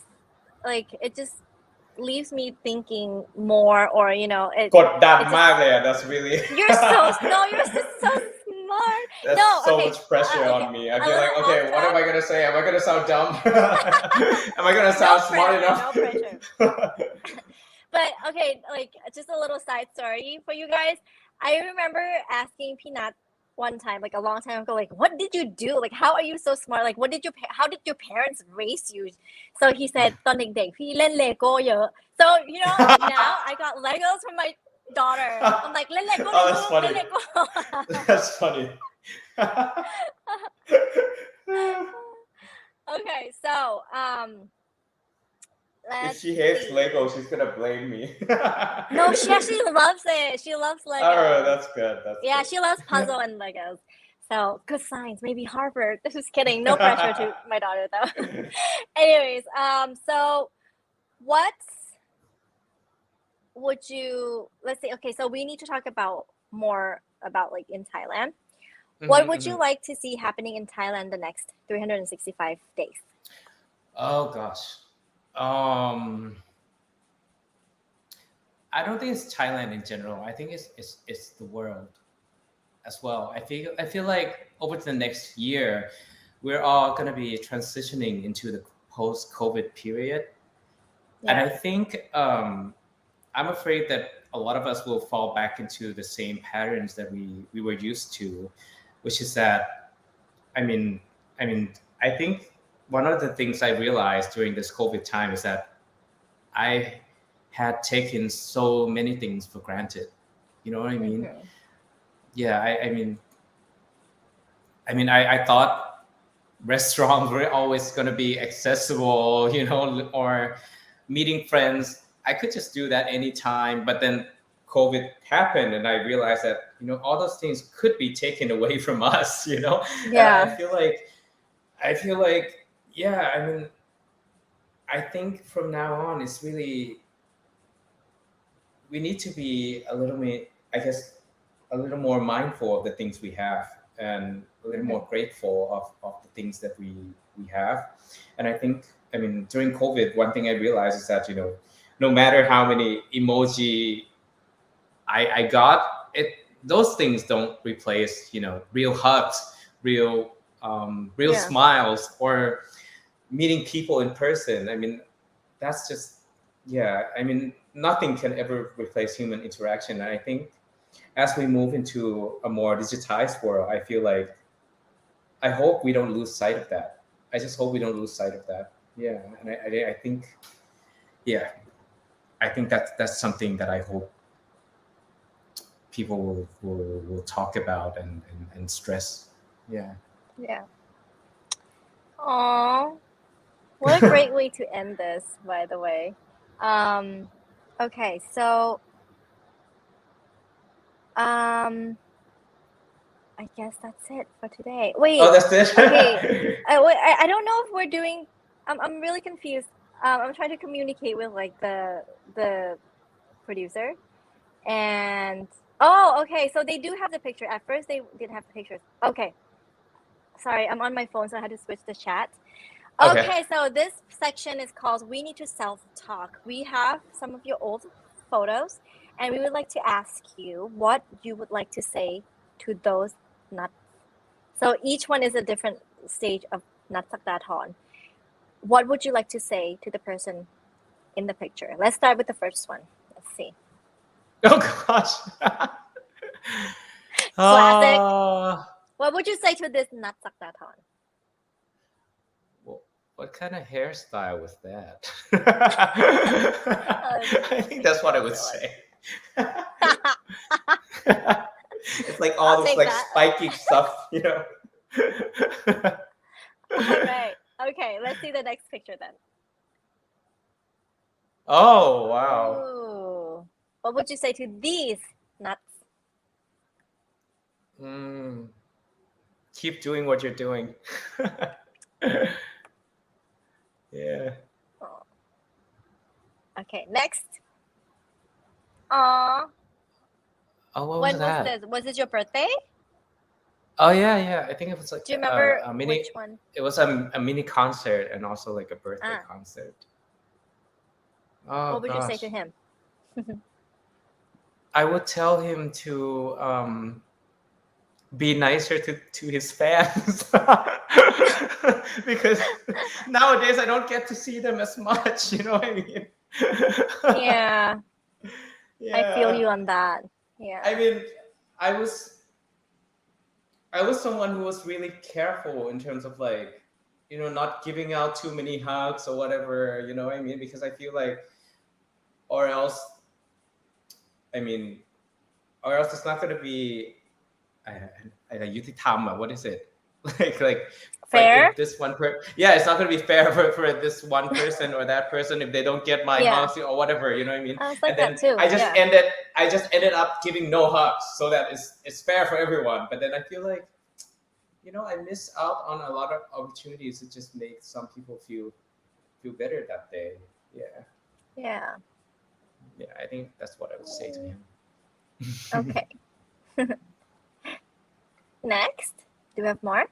leaves me thinking more, or it กดดันมากเลย that's really you're so smart. That's so much pressure on me. I feel like, okay, what am I going to say? Am I going to sound dumb? Am I going to sound smart enough? No pressure. But okay, like just a little side story for you guys. I remember asking Peanut one time, like a long time ago, like, what did you do? Like, how are you so smart? Like, how did your parents raise you? So he said, ตอนเด็กๆพี่เล่นเลโก้เยอะ So now I got Legos from my daughter. I'm like, เล่นเลโก้ Oh, that's funny. เล่นเลโก้ That's funny. Okay, so if she hates Lego, she's gonna blame me. No, she actually loves it. She loves Legos. Oh, that's good. Good. She loves puzzle and Legos. So good signs. Maybe Harvard. Just kidding. No pressure to my daughter though. Anyways, so what would you? Let's say. Okay, so we need to talk about more about like in Thailand. What would you like to see happening in Thailand the next 365 days? Oh gosh. I don't think it's Thailand in general. I think it's the world as well. I feel like over the next year, we're all going to be transitioning into the post-COVID period. And I think I'm afraid that a lot of us will fall back into the same patterns that we were used to, which is that, I think one of the things I realized during this COVID time is that I had taken so many things for granted. You know what I mean? Okay. Yeah, I thought restaurants were always going to be accessible, or meeting friends. I could just do that anytime. But then COVID happened and I realized that, all those things could be taken away from us, Yeah. And I feel like, yeah, I think from now on, it's really, we need to be a little bit, I guess, a little more mindful of the things we have and a little more grateful of the things that we have. And I think, during COVID, one thing I realized is that, no matter how many emoji I got, those things don't replace, real hugs, real smiles, or meeting people in person. That's just, nothing can ever replace human interaction. And I think as we move into a more digitized world, I feel like, I hope we don't lose sight of that. I just hope we don't lose sight of that. Yeah. And I think, I think that's something that I hope people will talk about and stress. Yeah. Yeah. Aww. What a great way to end this, by the way. Okay, so I guess that's it for today. Wait. Oh, that's it. Okay. I don't know if we're doing. I'm really confused. I'm trying to communicate with like the producer, and okay. So they do have the picture. At first, they didn't have the pictures. Okay. Sorry, I'm on my phone, so I had to switch the chat. Okay, so this section is called We Need to Self-Talk. We have some of your old photos, and we would like to ask you what you would like to say to those nuts. So each one is a different stage of Nat Sakdathon. What would you like to say to the person in the picture? Let's start with the first one. Let's see. Oh gosh. Classic. What would you say to this Nat Sakdathon? What kind of hairstyle was that? I think that's what I would say. It's like all this like spiky stuff, All right. Okay, let's see the next picture then. Oh, wow. Ooh. What would you say to these nuts? Keep doing what you're doing. Yeah. Oh. Okay, next. Aww. Oh, what when was that? this? Was it your birthday? Oh yeah. I think it was like. Do you remember a mini, which one? It was a mini concert and also like a birthday concert. Oh, what would you say to him? I would tell him to be nicer to his fans because nowadays I don't get to see them as much. You know what I mean? Yeah. I feel you on that. Yeah. I was someone who was really careful in terms of like, not giving out too many hugs or whatever, you know what I mean? Because I feel like, or else it's not going to be,ยุติธรรม what is it? like fair? Like this one it's not going to be fair for this one person or that person if they don't get my hugs or whatever, you know what I mean? I was like and then that too. I just ended up giving no hugs so that it's fair for everyone. But then I feel like, I miss out on a lot of opportunities to just make some people feel better that day. Yeah, I think that's what I would say to him. Okay. Next, do we have more?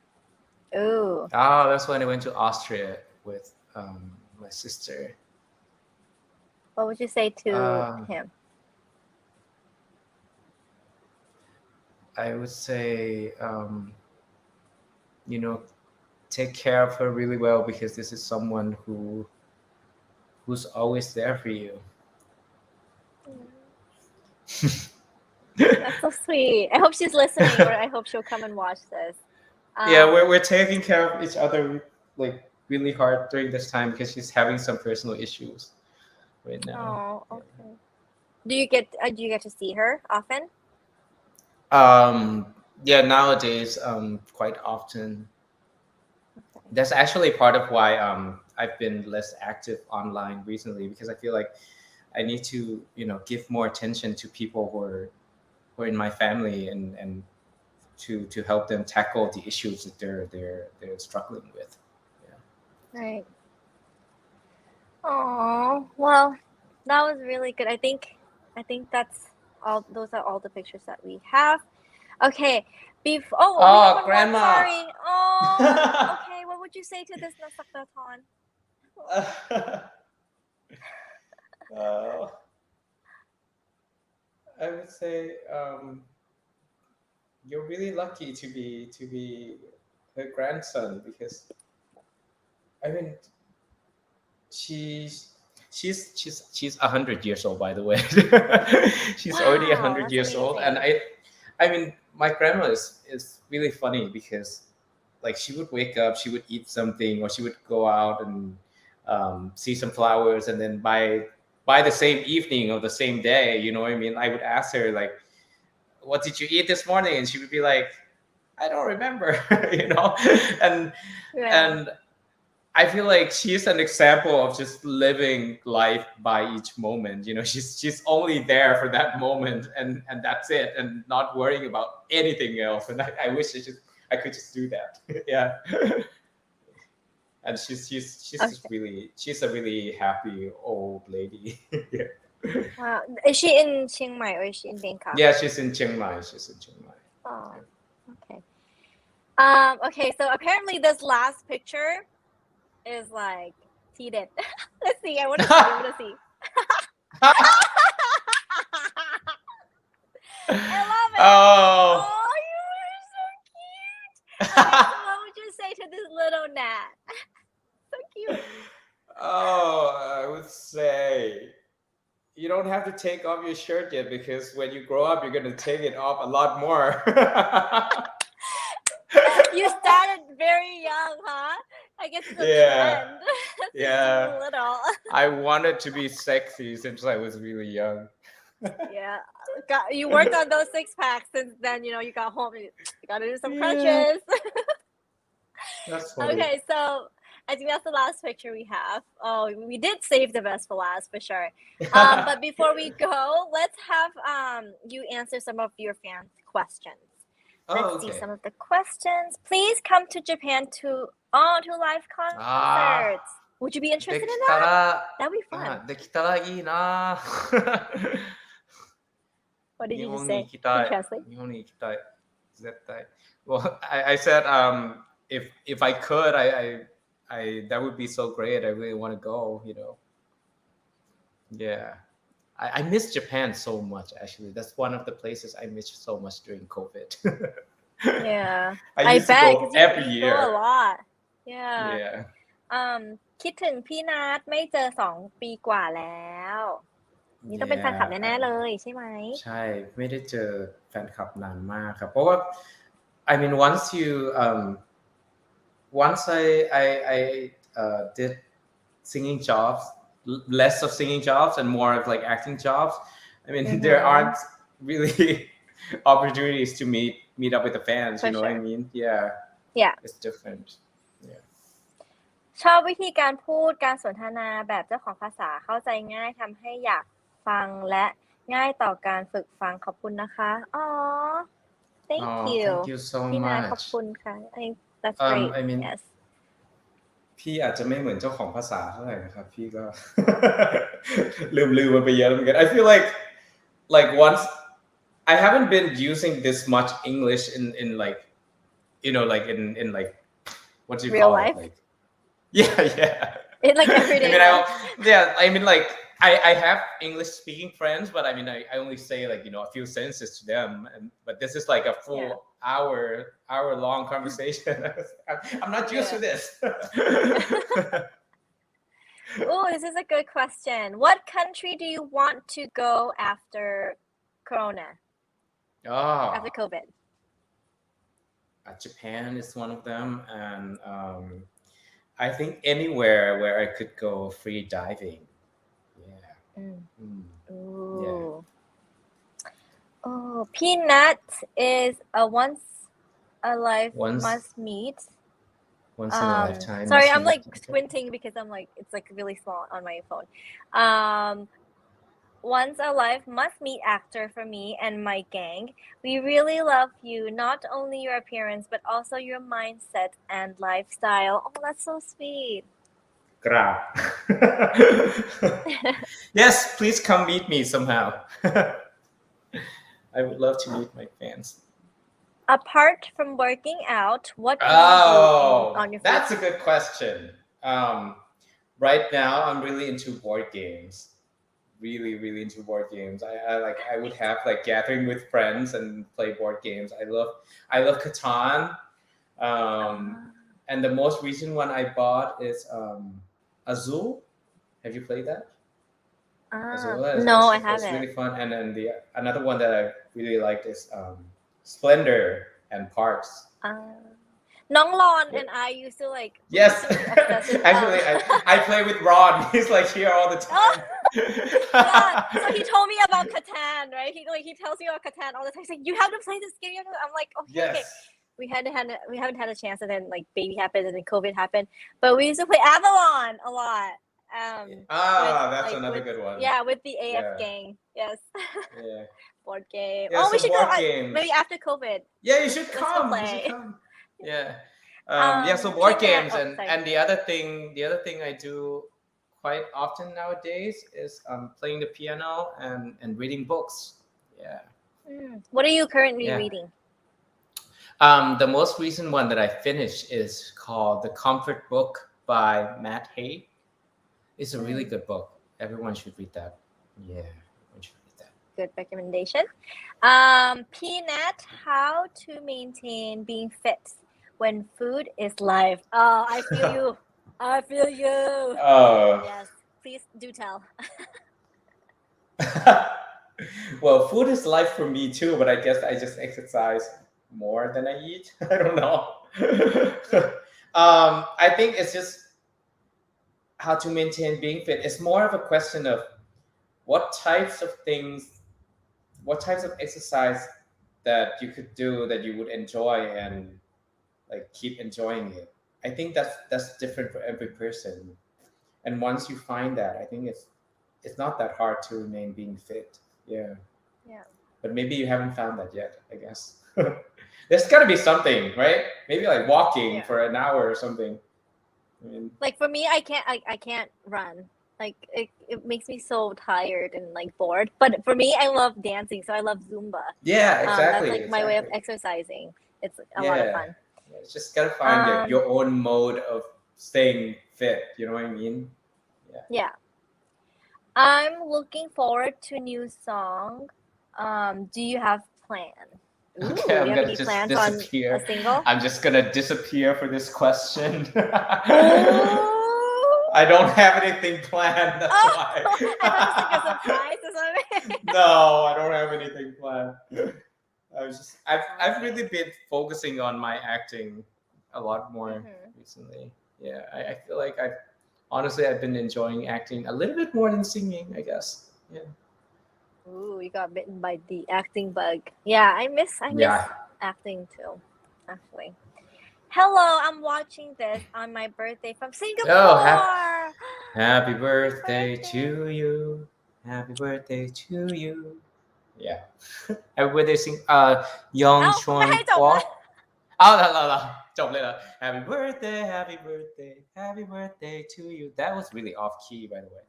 Ooh. Oh, that's when I went to Austria with my sister. What would you say to him? I would say, take care of her really well because this is someone who's always there for you. That's so sweet. I hope she's listening, or I hope she'll come and watch this. Yeah, we're taking care of each other like really hard during this time because she's having some personal issues right now. Oh, okay. Do you get to see her often? Yeah, nowadays quite often. Okay. That's actually part of why I've been less active online recently because I feel like I need to give more attention to people who are in my family and to help them tackle the issues that they're struggling with. Yeah. Right. Oh, well, that was really good. I think that's all. Those are all the pictures that we have. Okay. We have one more. Grandma. Sorry. Oh, okay. What would you say to this Nasakdaton? I would say you're really lucky to be her grandson because I mean she's 100 years old, by the way. She's already 100 years old, and I mean my grandma is really funny because like she would wake up, she would eat something, or she would go out and see some flowers, and then by the same evening of the same day, you know what I mean, I would ask her like, what did you eat this morning? And she would be like, I don't remember. and I feel like she's an example of just living life by each moment. She's only there for that moment, and that's it, and not worrying about anything else. And I wish I could just do that. Yeah. And she's a really happy old lady. Yeah. Wow. Is she in Chiang Mai or is she in Bangkok? Yeah, she's in Chiang Mai. Oh, okay. Okay, so apparently this last picture is like heated. Let's see. I want to see. I love it. Oh, you are so cute. Okay, so what would you say to this little gnat? So cute. I would say you don't have to take off your shirt yet because when you grow up, you're going to take it off a lot more. You started very young, huh? I guess it's a trend. Yeah. Little. I wanted to be sexy since I was really young. Yeah. You worked on those six packs since then, you got home and you got to do some crunches. That's funny. Okay, so I think that's the last picture we have. Oh, we did save the best for last for sure. But before we go, let's have you answer some of your fans' questions. Let's see some of the questions. Please come to Japan to live concerts. Would you be interested in that? That'd be fun. できたらいいな What did you just 日本に say? 行きたい Translate. 日本に行きたい絶対 Well, I said if I could, I that would be so great. I really want to go, Yeah. I miss Japan so much, actually. That's one of the places I miss so much during COVID. Yeah. I used bet, to go 'cause every you year. go a lot. Yeah. Yeah. คิดถึงพี่นัทไม่เจอ2 ปีกว่าแล้ว นี่ต้องเป็นแฟนคลับแน่ๆเลยใช่ไหม ใช่ไม่ได้เจอแฟนคลับนานมากครับเพราะว่า I mean once I did singing jobs, less of singing jobs and more of like acting jobs. I mean, there aren't really opportunities to meet up with the fans. You know what I mean? Yeah. It's different. Yeah. ชอบวิธีการพูดการสนทนาแบบเจ้าของภาษาเข้าใจง่ายทำให้อยากฟังและง่ายต่อการฝึกฟังขอบคุณนะคะ Thank you. Thank you so พี่นัท much. ขอบคุณค่ะ I think that's great. I mean, yes. พี่อาจจะไม่เหมือนเจ้าของภาษาเท่าไหร่นะครับพี่ก็ ลืมมันไปเยอะเหมือนกัน I feel like once I haven't been using this much English in like like in like what do you Real call life? it? Like, yeah. In like everyday I mean, life. I mean like I have English speaking friends, but I mean I only say like a few sentences to them, but this is like a full hour long conversation. I'm not used to this. Oh, this is a good question. What country do you want to go after Corona? After COVID? Japan is one of them, and I think anywhere where I could go free diving. Ooh. Oh, Peanut is a once a life must meet. Once in a lifetime. Sorry, I'm like squinting because I'm like it's like really small on my phone. Once a life must meet actor for me and my gang. We really love you, not only your appearance but also your mindset and lifestyle. Oh, that's so sweet. Yes, please come meet me somehow. I would love to meet my fans. Apart from working out, what do you do on your that's a good question. Right now I'm really into board games. Really into board games. I would have like gathering with friends and play board games. I love Catan. And the most recent one I bought is Azul. Have you played that? No, I haven't. It's really fun. And then another one that I really liked is Splendor and Parks. Nong Lon and I used to like. Yes, actually, I play with Ron. He's like here all the time. Yeah, so he told me about Catan, right? He tells me about Catan all the time. He's like, you have to play this game. I'm like, okay. Yes. Okay. We haven't had a chance, and then like baby happened, and then COVID happened. But we used to play Avalon a lot. That's another good one. Yeah, with the AF gang. Yes. Yeah. Board game. Yeah, we should go games. maybe after COVID. Yeah, you should come. Yeah. So board games and the other thing I do quite often nowadays is playing the piano and reading books. Yeah. What are you currently reading? The most recent one that I finished is called The Comfort Book by Matt Haig. It's a really good book. Everyone should read that. Yeah, everyone should read that. Good recommendation. Peanut, how to maintain being fit when food is life? Oh, I feel you. I feel you. Oh. Yes, please do tell. Well, food is life for me too, but I guess I just exercise more than I eat. I don't know. I think it's just how to maintain being fit. It's more of a question of what types of exercise that you could do that you would enjoy and like keep enjoying it. I think that's different for every person. And once you find that, I think it's not that hard to remain being fit. Yeah. But maybe you haven't found that yet, I guess. There's got to be something, right? Maybe like walking for an hour or something. I mean, like for me, I can't run. Like it makes me so tired and like bored. But for me, I love dancing, so I love Zumba. Yeah, exactly. That's like my way of exercising. It's a lot of fun. Yeah, it's just gotta find your own mode of staying fit. You know what I mean? Yeah. I'm looking forward to a new song. Do you have plans? Okay, I'm gonna just disappear. On a single? I'm just gonna disappear for this question. I don't have anything planned. That's why. I thought it was like a surprise or something. No, I don't have anything planned. I've really been focusing on my acting a lot more recently. Yeah, I feel like I've been enjoying acting a little bit more than singing, I guess. Yeah. Ooh, you got bitten by the acting bug. Yeah, I miss acting too, actually. Hello, I'm watching this on my birthday from Singapore. Oh, happy birthday to you. Happy birthday to you. Yeah. Happy birthday sing Yong Chuan Kwok. Oh, จบเลยเหรอ Happy birthday, happy birthday, happy birthday to you. That was really off key, by the way.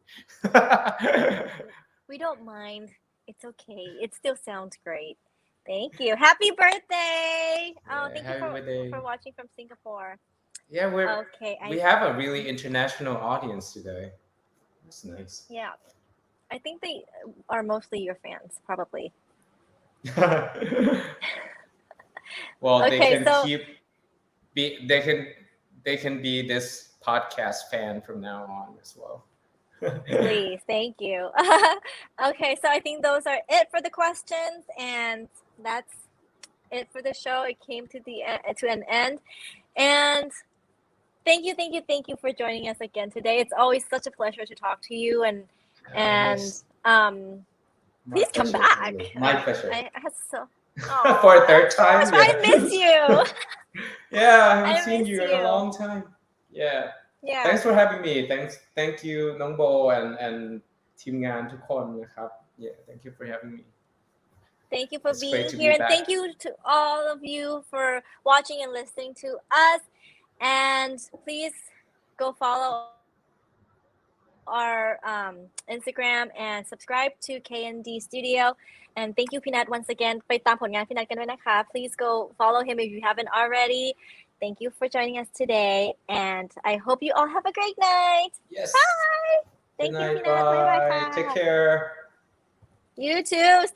We don't mind. It's okay. It still sounds great. Thank you. Happy birthday. Thank you for watching from Singapore. Yeah, we have a really international audience today. That's nice. Yeah. I think they are mostly your fans, probably. Well, Okay, they can so- they can be this podcast fan from now on as well. Please, thank you. Okay, so I think those are it for the questions, and that's it for the show. It came to an end, and thank you for joining us again today. It's always such a pleasure to talk to you, and Yes. My please come pleasure, back. really. My pleasure. I had so For a third time. I miss you. Yeah, I haven't I seen miss you in a you. long time. Yeah. Yeah. Thanks for having me. Thank you น้องโบ and ทีมงานทุกคนนะครับ Yeah, thank you for having me. Thank you for It's great being to be here, and back. thank you to all of you for watching and listening to us. And please go follow our Instagram and subscribe to KND Studio. And thank you, Peanut, once again. ไปตามผลงาน Peanut กันด้วยนะคะ Please go follow him if you haven't already. Thank you for joining us today, and I hope you all have a great night. Yes. Bye. Thank Good you, night. Peanut. Bye. Bye. Take care. You too. Stay